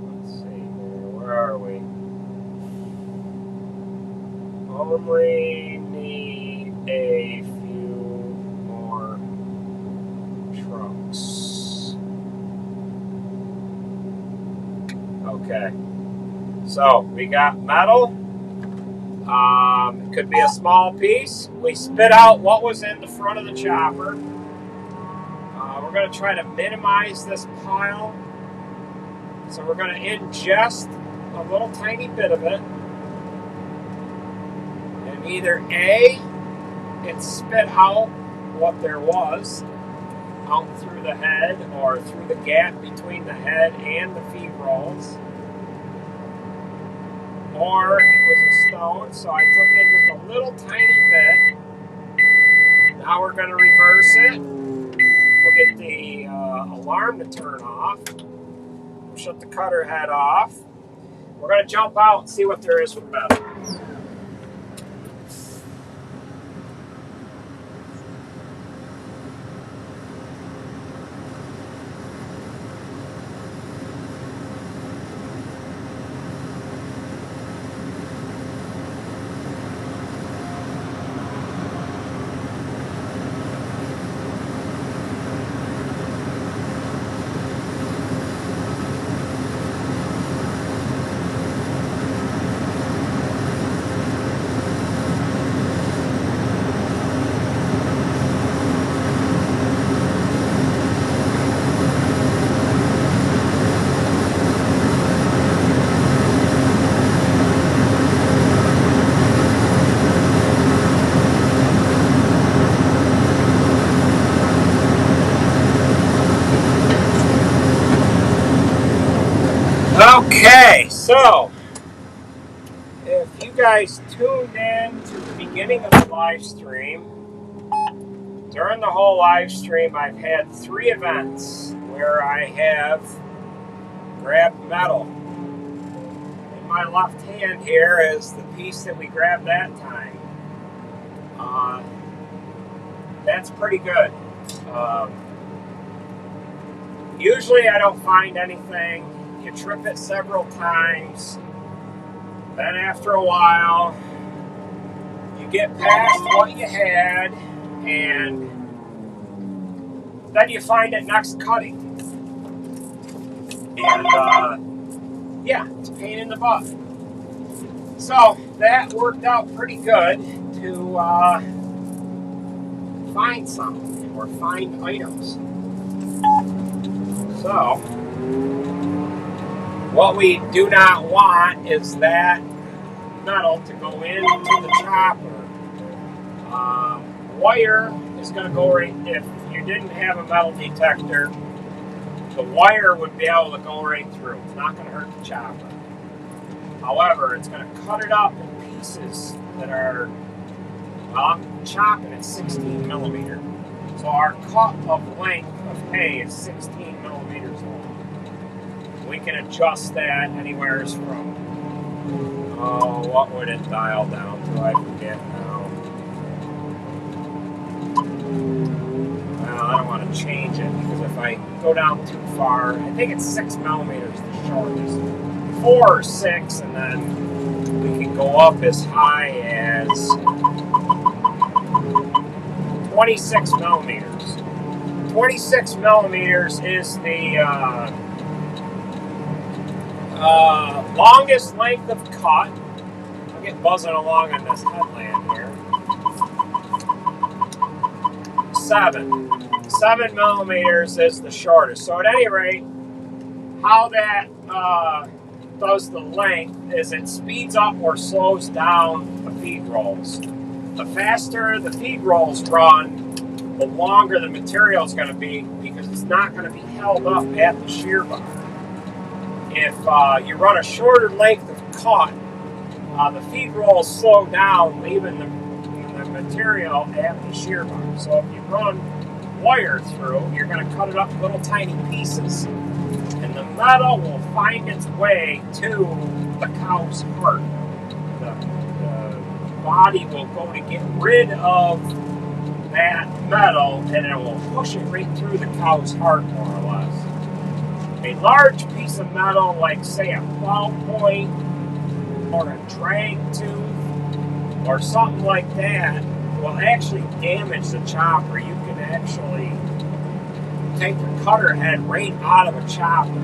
let's see here. Where are we? Only need a few more trucks. Okay. So we got metal. It could be a small piece. We spit out what was in the front of the chopper. We're going to try to minimize this pile. So we're going to ingest a little tiny bit of it. And either A, it spit out what there was out through the head or through the gap between the head and the feed rolls. Or it was a stone, so I took in just a little tiny bit. Now we're going to reverse it. We'll get the alarm to turn off. We'll shut the cutter head off. We're going to jump out and see what there is for metal. Okay, so if you guys tuned in to the beginning of the live stream, during the whole live stream I've had 3 events where I have grabbed metal. In my left hand here is the piece that we grabbed that time. That's pretty good. Usually I don't find anything. You trip it several times. Then after a while, you get past what you had, and then you find it next cutting. And yeah, it's a pain in the butt. So that worked out pretty good to find something or find items. So what we do not want is that metal to go into the chopper. Wire is going to go right, if you didn't have a metal detector, the wire would be able to go right through. It's not going to hurt the chopper. However, it's going to cut it up in pieces that are, well, I'm chopping at 16 millimeter. So our cut of length of hay is 16 millimeters long. We can adjust that anywhere from, oh, what would it dial down to? I forget now. Well, I don't want to change it because if I go down too far, I think it's 6 millimeters the shortest. 4 or 6, and then we can go up as high as 26 millimeters. 26 millimeters is the longest length of cut. I'll get buzzing along on this headland here. 7 millimeters is the shortest. So at any rate, how that does the length is it speeds up or slows down the feed rolls. The faster the feed rolls run, the longer the material is going to be because it's not going to be held up at the shear bar. If you run a shorter length of cut, the feed rolls slow down, leaving the material at the shear bar. So if you run wire through, you're going to cut it up little tiny pieces, and the metal will find its way to the cow's heart. The body will go to get rid of that metal, and it will push it right through the cow's heart, more or less. A large piece of metal, like say a plow point or a drag tooth or something like that, will actually damage the chopper. You can actually take the cutter head right out of a chopper.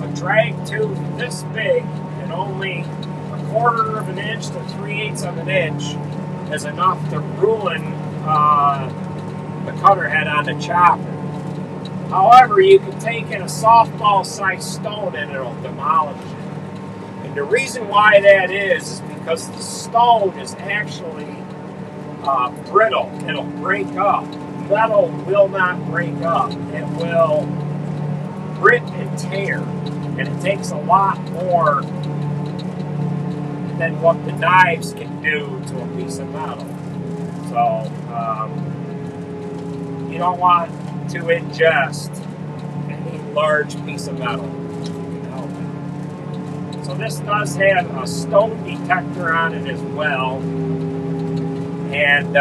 A drag tooth this big and only 1/4 of an inch to 3/8 of an inch is enough to ruin the cutter head on the chopper. However, you can take in a softball-sized stone and it'll demolish it. And the reason why that is because the stone is actually brittle. It'll break up. Metal will not break up. It will rip and tear. And it takes a lot more than what the knives can do to a piece of metal. So, you don't want to ingest any large piece of metal. So this does have a stone detector on it as well, and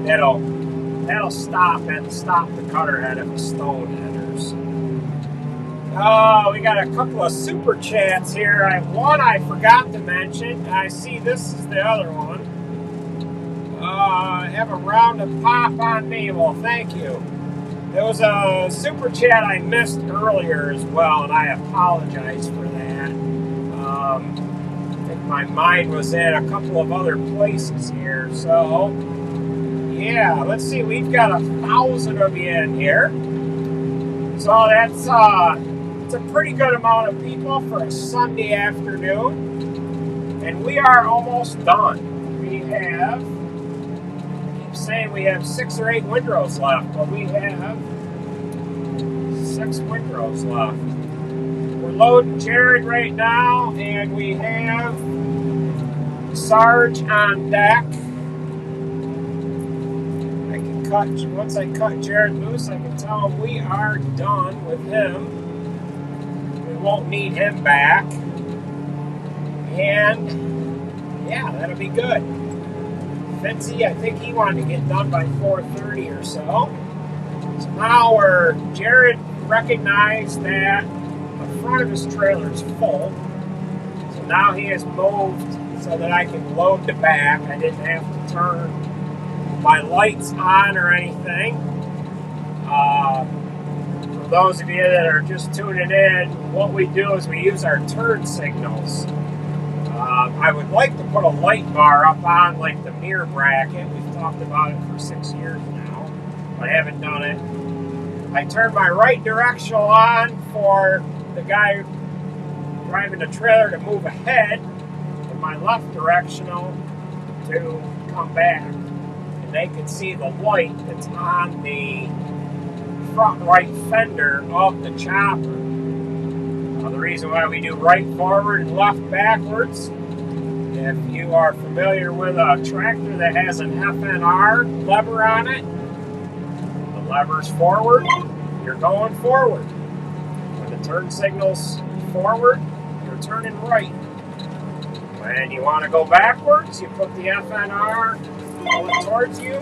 that'll stop the cutter head if a stone enters. Oh, we got a couple of super chats here. One I forgot to mention. I see this is the other one. Have a round of pop on me. Well, thank you. There was a super chat I missed earlier as well, and I apologize for that. I think my mind was in a couple of other places here. So, yeah, let's see. We've got 1,000 of you in here. So that's it's a pretty good amount of people for a Sunday afternoon. And we are almost done. We have, saying we have 6 or 8 windrows left, but we have 6 windrows left. We're loading Jared right now, and we have Sarge on deck. Once I cut Jared loose, I can tell him we are done with him. We won't need him back. And yeah, that'll be good. Vinci, I think he wanted to get done by 4:30 or so. So now Jared recognized that the front of his trailer is full. So now he has moved so that I can load the back. I didn't have to turn my lights on or anything. For those of you that are just tuning in, what we do is we use our turn signals. I would like to put a light bar up on like the mirror bracket. We've talked about it for 6 years now, but I haven't done it. I turn my right directional on for the guy driving the trailer to move ahead, and my left directional to come back. And they can see the light that's on the front right fender of the chopper. The reason why we do right forward and left backwards, if you are familiar with a tractor that has an FNR lever on it, the lever's forward, you're going forward. When the turn signal's forward, you're turning right. When you want to go backwards, you put the FNR, pull it towards you.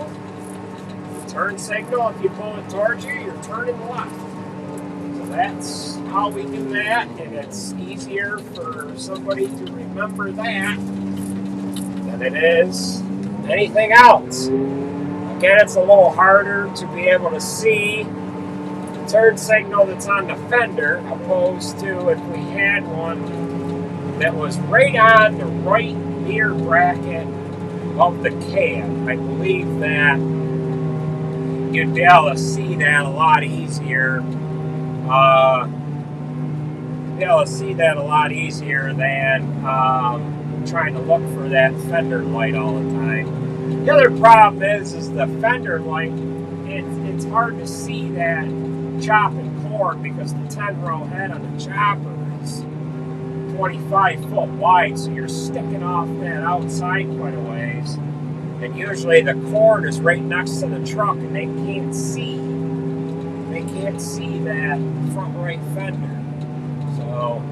The turn signal, if you pull it towards you, you're turning left. That's how we do that, and it's easier for somebody to remember that than it is anything else. Again, it's a little harder to be able to see the turn signal that's on the fender, opposed to if we had one that was right on the right mirror bracket of the cab. I believe that you'd be able to see that a lot easier. Be able to see that a lot easier than trying to look for that fender light all the time. The other problem is the fender light. It's hard to see that chopping cord because the 10-row head on the chopper is 25 foot wide, so you're sticking off that outside quite a ways. And usually the cord is right next to the truck, and they can't see. They can't see that front right fender. So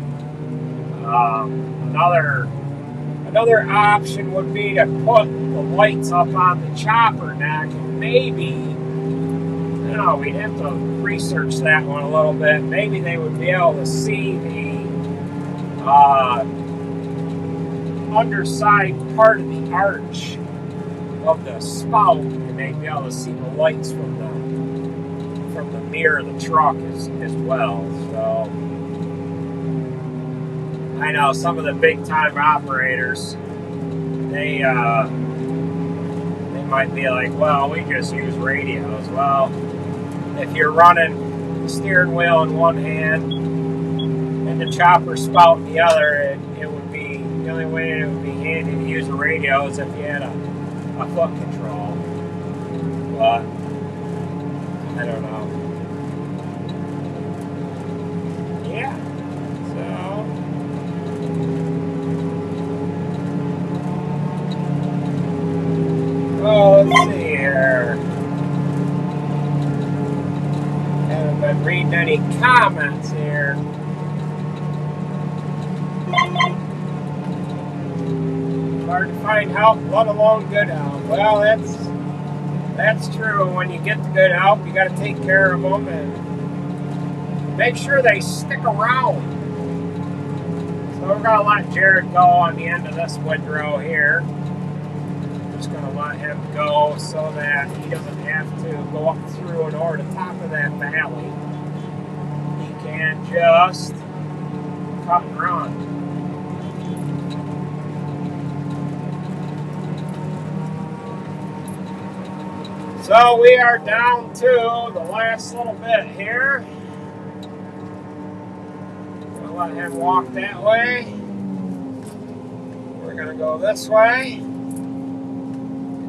another option would be to put the lights up on the chopper neck, and maybe, we'd have to research that one a little bit. Maybe they would be able to see the underside part of the arch of the spout, and they'd be able to see the lights from the mirror of the truck as well. So I know some of the big time operators, they might be like, well, we just use radios. Well, if you're running the steering wheel in one hand and the chopper spout in the other, it would be, the only way it would be handy to use a radio is if you had a foot control. But I don't know. Yeah. So let's see here. Haven't been reading any comments here. Hard to find help, let alone good help. Well, that's true. When you get the good help, you got to take care of them and make sure they stick around. So we're going to let Jared go on the end of this windrow here. Just going to let him go so that he doesn't have to go up through and over the top of that valley. He can just cut and run. So we are down to the last little bit here. Gonna let him walk that way. We're gonna go this way.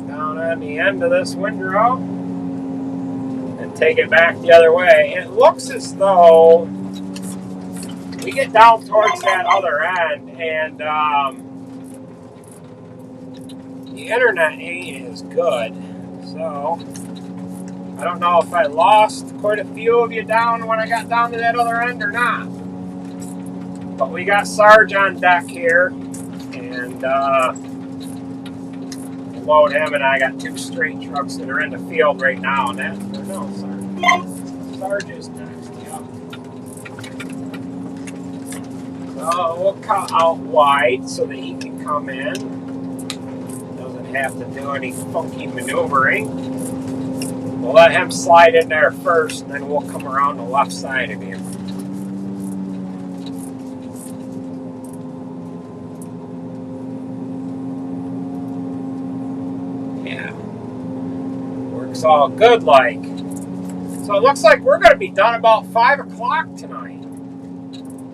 Down on the end of this windrow. And take it back the other way. It looks as though we get down towards that other end and the internet ain't as good. So, I don't know if I lost quite a few of you down when I got down to that other end or not. But we got Sarge on deck here, and load him, and I got 2 straight trucks that are in the field right now, and that's no, Sarge is next, yeah. So we'll cut out wide so that he can come in. Doesn't have to do any funky maneuvering. We'll let him slide in there first, and then we'll come around the left side of him. Yeah. Works all good like. So it looks like we're going to be done about 5 o'clock tonight.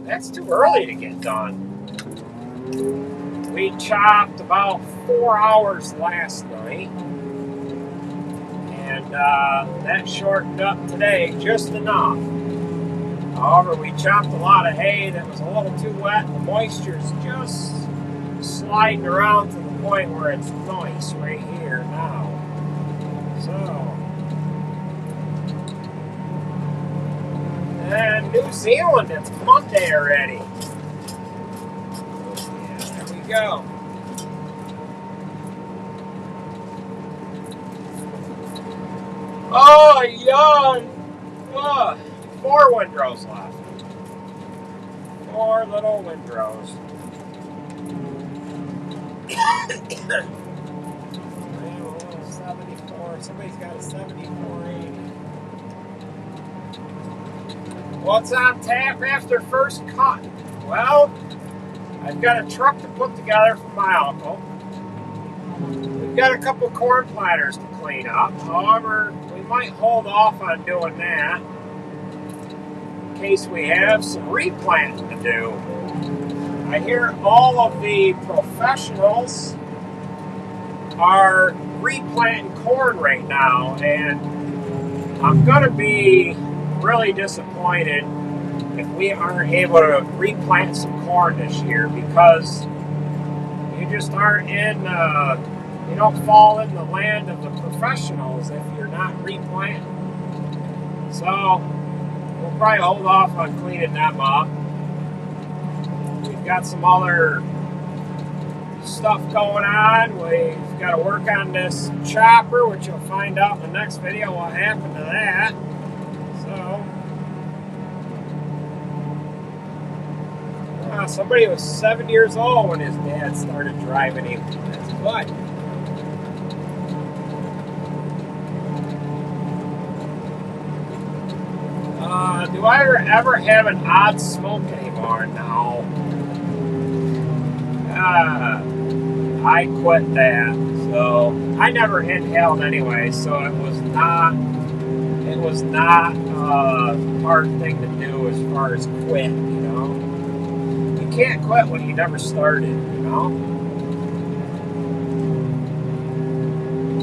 That's too early to get done. We chopped about 4 hours last night. And that shortened up today just enough. However, we chopped a lot of hay that was a little too wet. The moisture's just sliding around to the point where it's nice right here now. So, and New Zealand, it's Monday already. Yeah, there we go. Oh, yawn! 4 windrows left. 4 little windrows. 74. Somebody's got a 7480. What's on tap after first cut? Well, I've got a truck to put together for my uncle. We've got a couple corn planters to clean up. However, we might hold off on doing that in case we have some replanting to do. I hear all of the professionals are replanting corn right now, and I'm going to be really disappointed if we aren't able to replant some corn this year, because you just aren't in, you don't fall in the land of the professionals if you're not replanting. So we'll probably hold off on cleaning them up. We've got some other stuff going on. We've got to work on this chopper, which you'll find out in the next video what happened to that. So, somebody was 7 years old when his dad started driving him. That's good. Do I ever have an odd smoke anymore? No. I quit that. So I never inhaled anyway, so it was not a hard thing to do as far as quit, you know. You can't quit when you never started, you know.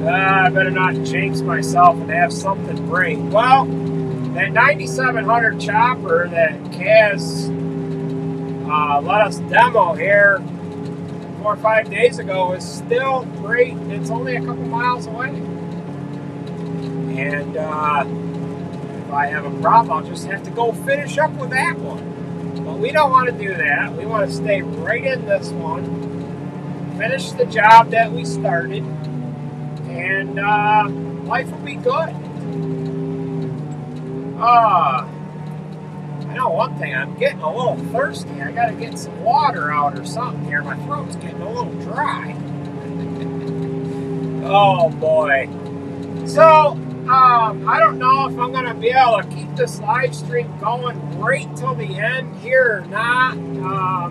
I better not jinx myself and have something break. Well, that 9700 chopper that Kaz let us demo here 4 or 5 days ago is still great. It's only a couple miles away. And if I have a problem, I'll just have to go finish up with that one. But we don't want to do that. We want to stay right in this one, finish the job that we started, and life will be good. I know one thing, I'm getting a little thirsty. I gotta get some water out or something here. My throat's getting a little dry. Oh boy. So, I don't know if I'm gonna be able to keep this live stream going right till the end here or not. I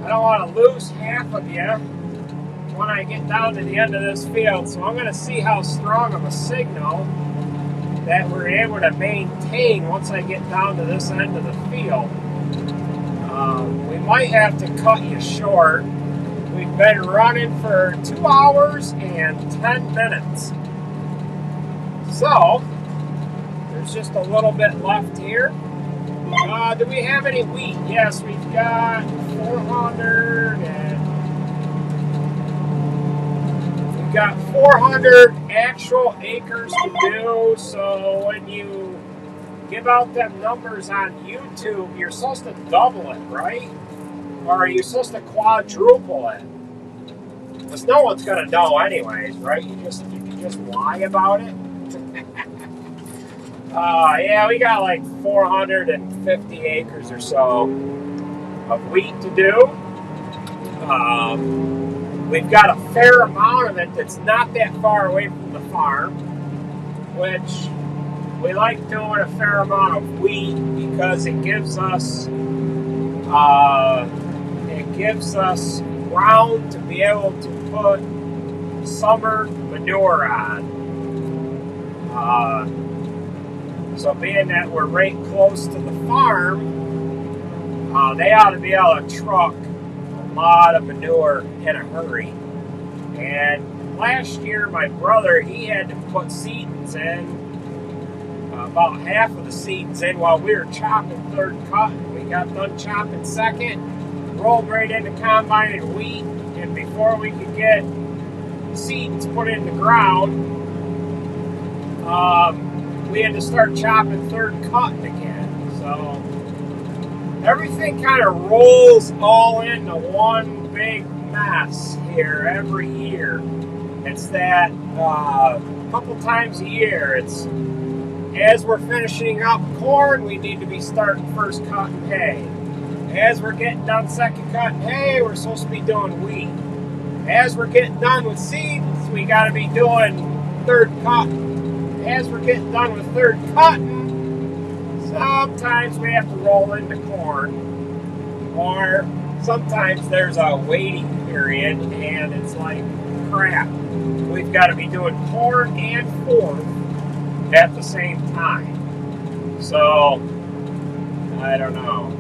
don't want to lose half of you when I get down to the end of this field. So I'm gonna see how strong of a signal that we're able to maintain once I get down to this end of the field. We might have to cut you short. We've been running for 2 hours and 10 minutes. So, there's just a little bit left here. Do we have any wheat? Yes, we've got 400 actual acres to do. So when you give out them numbers on YouTube, you're supposed to double it, right? Or are you supposed to quadruple it? Because no one's gonna know anyways, right? You can just lie about it. Yeah, we got like 450 acres or so of wheat to do. We've got a fair amount of it that's not that far away from the farm, which we like doing a fair amount of wheat because it gives us ground to be able to put summer manure on. So being that we're right close to the farm, they ought to be able to truck a lot of manure in a hurry. And last year, my brother, he had to put seedings in, about half of the seedings in while we were chopping third cut. We got done chopping second, rolled right into combining wheat, and before we could get seedings put in the ground, we had to start chopping third cut again. So everything kind of rolls all into one big mess here every year. It's that couple times a year. It's as we're finishing up corn, we need to be starting first cutting hay. As we're getting done second cutting hay, we're supposed to be doing wheat. As we're getting done with seeds, we got to be doing third cutting. As we're getting done with third cutting, sometimes we have to roll into corn, or sometimes there's a waiting period and it's like crap. We've got to be doing corn and fourth at the same time. So I don't know.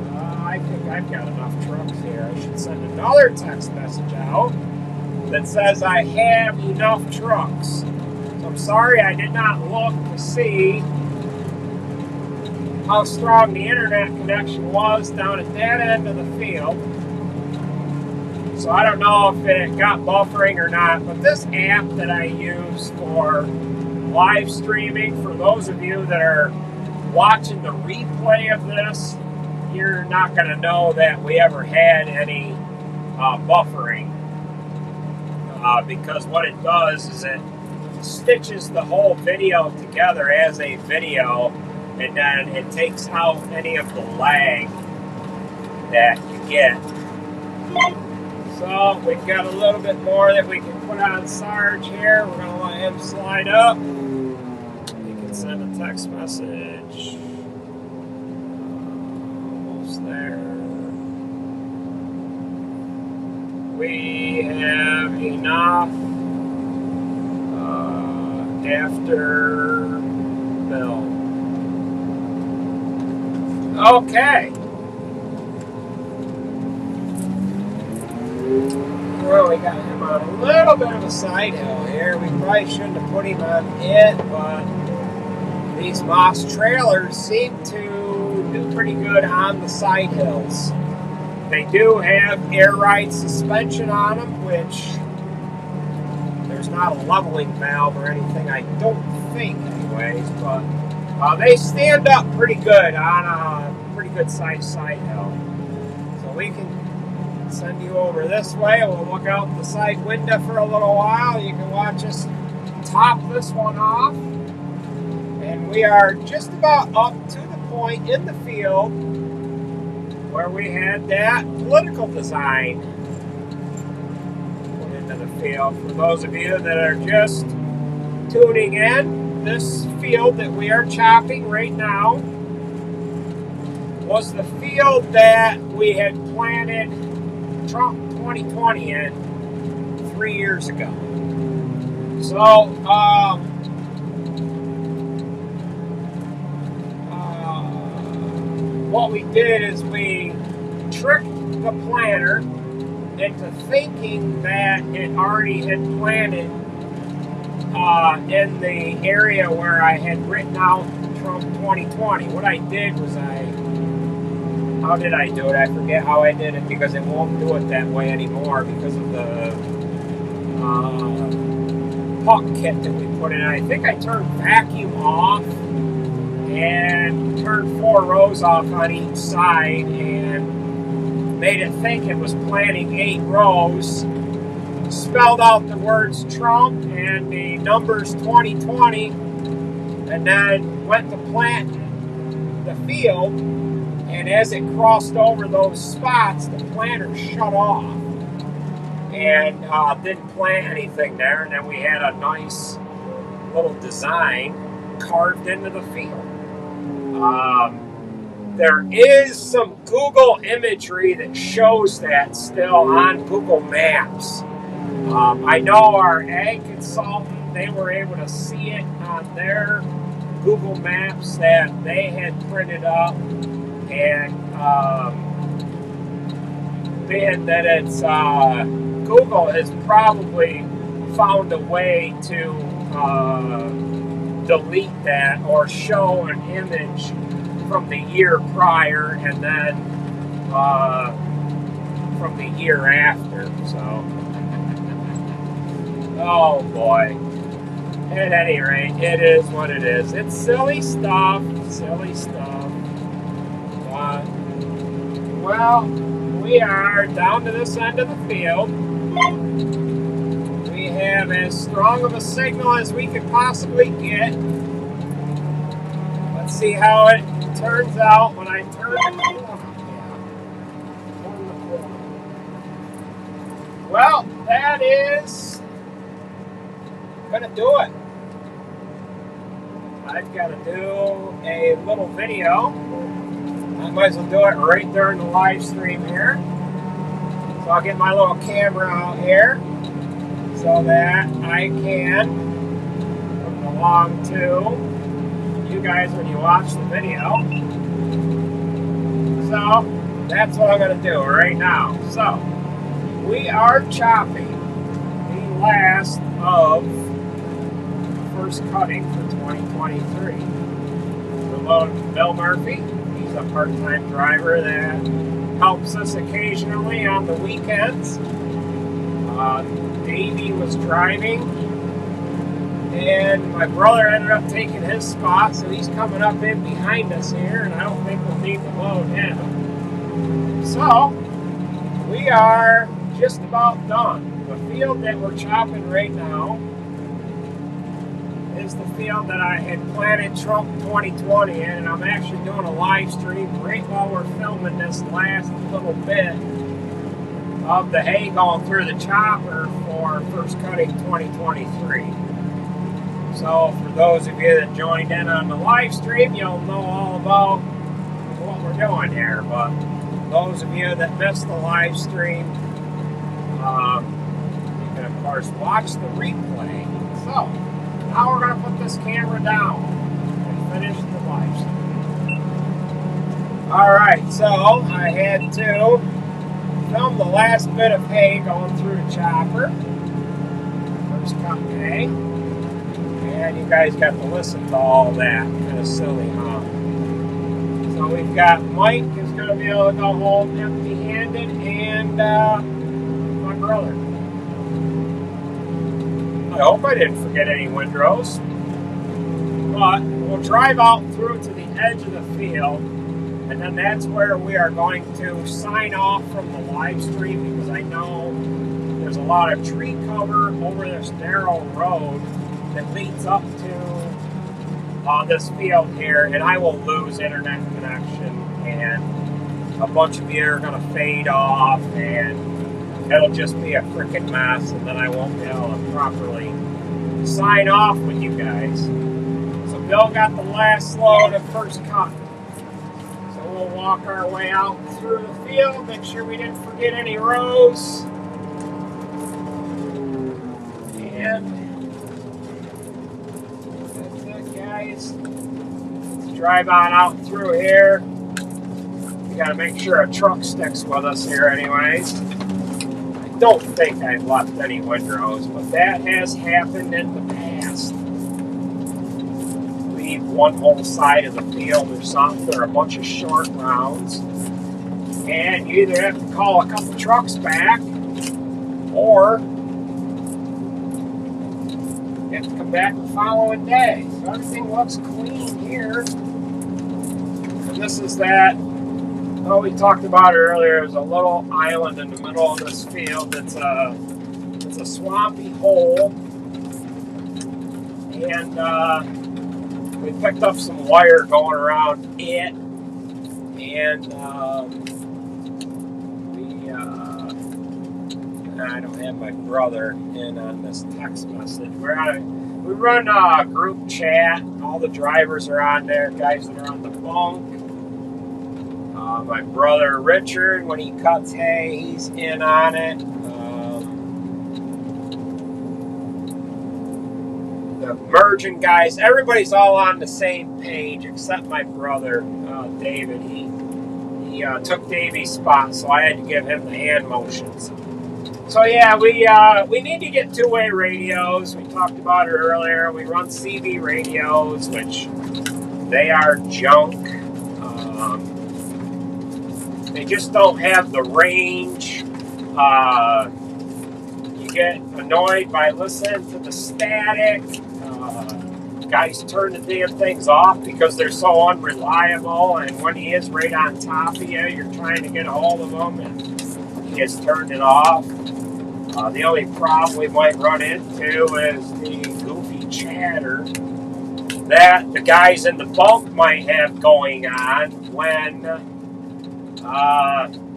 I think I've got enough trucks here. I should send another text message out that says I have enough trucks. I'm sorry I did not look to see how strong the internet connection was down at that end of the field. So I don't know if it got buffering or not, but this app that I use for live streaming, for those of you that are watching the replay of this, you're not going to know that we ever had any buffering. Because what it does is it stitches the whole video together as a video, and then it takes out any of the lag that you get. So we've got a little bit more that we can put on Sarge here. We're going to let him slide up. You can send a text message. Almost there. We have enough after Bill. Okay. Well, we got him on a little bit of a side hill here. We probably shouldn't have put him on it, but these Moss trailers seem to do pretty good on the side hills. They do have air ride suspension on them, which there's not a leveling valve or anything, I don't think, anyways, but they stand up pretty good on a pretty good sized side hill. So we can send you over this way. We'll look out the side window for a little while. You can watch us top this one off. And we are just about up to the point in the field where we had that political design put into the field. For those of you that are just tuning in, this field that we are chopping right now was the field that we had planted Trump 2020 in 3 years ago. So, what we did is we tricked the planter into thinking that it already had planted in the area where I had written out Trump 2020. What I did was how did I do it? I forget how I did it because it won't do it that way anymore because of the puck kit that we put in. I think I turned vacuum off and turned 4 rows off on each side and made it think it was planting 8 rows. spelled out the words Trump and the numbers 2020, and then went to plant the field, and as it crossed over those spots, the planter shut off and didn't plant anything there, and then we had a nice little design carved into the field. There is some Google imagery that shows that still on Google Maps. I know our ag consultant, they were able to see it on their Google Maps that they had printed up, and that it's Google has probably found a way to delete that or show an image from the year prior and then from the year after. So, oh boy. At any rate, it is what it is. It's silly stuff, but, well, we are down to this end of the field. We have as strong of a signal as we could possibly get. Let's see how it turns out when I turn the corner. Well, that is gonna do it. I've got to do a little video. I might as well do it right during the live stream here. So I'll get my little camera out here so that I can come along to you guys when you watch the video. So that's what I'm going to do right now. So we are chopping the last of first cutting for 2023. We're loading Bill Murphy. He's a part-time driver that helps us occasionally on the weekends. Davey was driving, and my brother ended up taking his spot, so he's coming up in behind us here, and I don't think we'll need to load him. So we are just about done. The field that we're chopping right now is the field that I had planted Trump 2020 in, and I'm actually doing a live stream right while we're filming this last little bit of the hay going through the chopper for first cutting 2023. So for those of you that joined in on the live stream, you'll know all about what we're doing here, but those of you that missed the live stream, you can of course watch the replay. So now we're going to put this camera down and finish the live stream. Alright, so I had to film the last bit of hay going through the chopper. First cut hay. And you guys got to listen to all that. Kind of silly, huh? So we've got Mike is going to be able to go home empty-handed, and my brother. I hope I didn't forget any windrows. But we'll drive out through to the edge of the field, and then that's where we are going to sign off from the live stream, because I know there's a lot of tree cover over this narrow road that leads up to this field here, and I will lose internet connection, and a bunch of you are going to fade off, and it'll just be a freaking mess, and then I won't be able to properly sign off with you guys. So Bill got the last load of first cut. So we'll walk our way out through the field, make sure we didn't forget any rows. And that's it, guys. Let's drive on out through here. We gotta make sure a truck sticks with us here anyways. I don't think I've left any windrows, but that has happened in the past. Leave one whole side of the field or something, or a bunch of short rounds, and you either have to call a couple trucks back, or you have to come back the following day. So everything looks clean here. And this is that, we talked about it earlier, there's a little island in the middle of this field. It's a a swampy hole, and we picked up some wire going around it, and I don't have my brother in on this text message. We run a group chat. All the drivers are on there, guys that are on the bunk. My brother Richard, when he cuts hay, he's in on it. The merging guys, everybody's all on the same page except my brother David. He took Davy's spot, so I had to give him the hand motions. So yeah, we need to get two-way radios. We talked about it earlier. We run CV radios, which they are junk. They just don't have the range. You get annoyed by listening to the static. Guys turn the damn things off because they're so unreliable, and when he is right on top of you, you're trying to get a hold of him, and he has turned it off. The only problem we might run into is the goofy chatter that the guys in the bunk might have going on when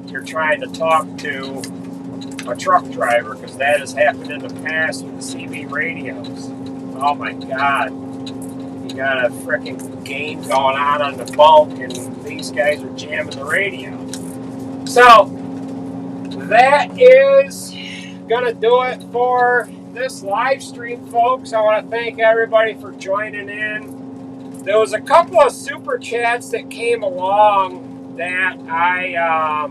you're trying to talk to a truck driver, because that has happened in the past with the CV radios. Oh my God. You got a freaking game going on the bunk, and these guys are jamming the radio. So, that is gonna do it for this live stream, folks. I want to thank everybody for joining in. There was a couple of super chats that came along that I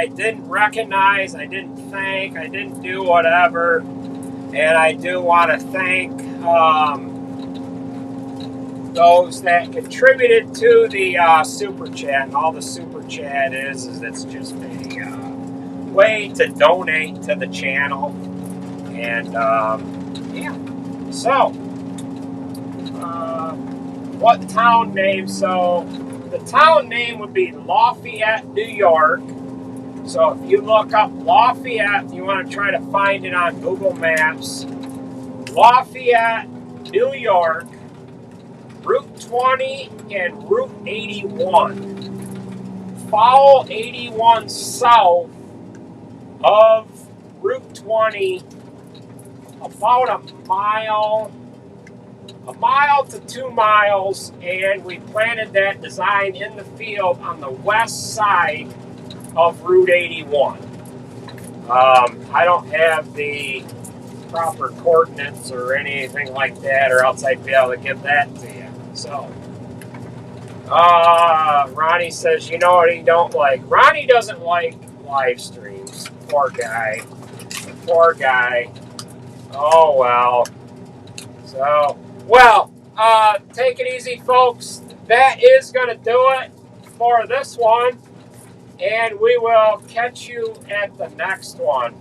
didn't recognize, I didn't thank, I didn't do whatever, and I do want to thank those that contributed to the super chat. And all the super chat is it's just a way to donate to the channel. And yeah, so what town name? So the town name would be Lafayette, New York. So if you look up Lafayette, you want to try to find it on Google Maps. Lafayette, New York, Route 20 and Route 81. Follow 81 south of Route 20 about a mile to 2 miles, and we planted that design in the field on the west side of Route 81. I don't have the proper coordinates or anything like that, or else I'd be able to give that to you. So, Ronnie says, you know what he don't like? Ronnie doesn't like live streams. Poor guy. Poor guy. Oh, well. So, well, take it easy, folks. That is going to do it for this one. And we will catch you at the next one.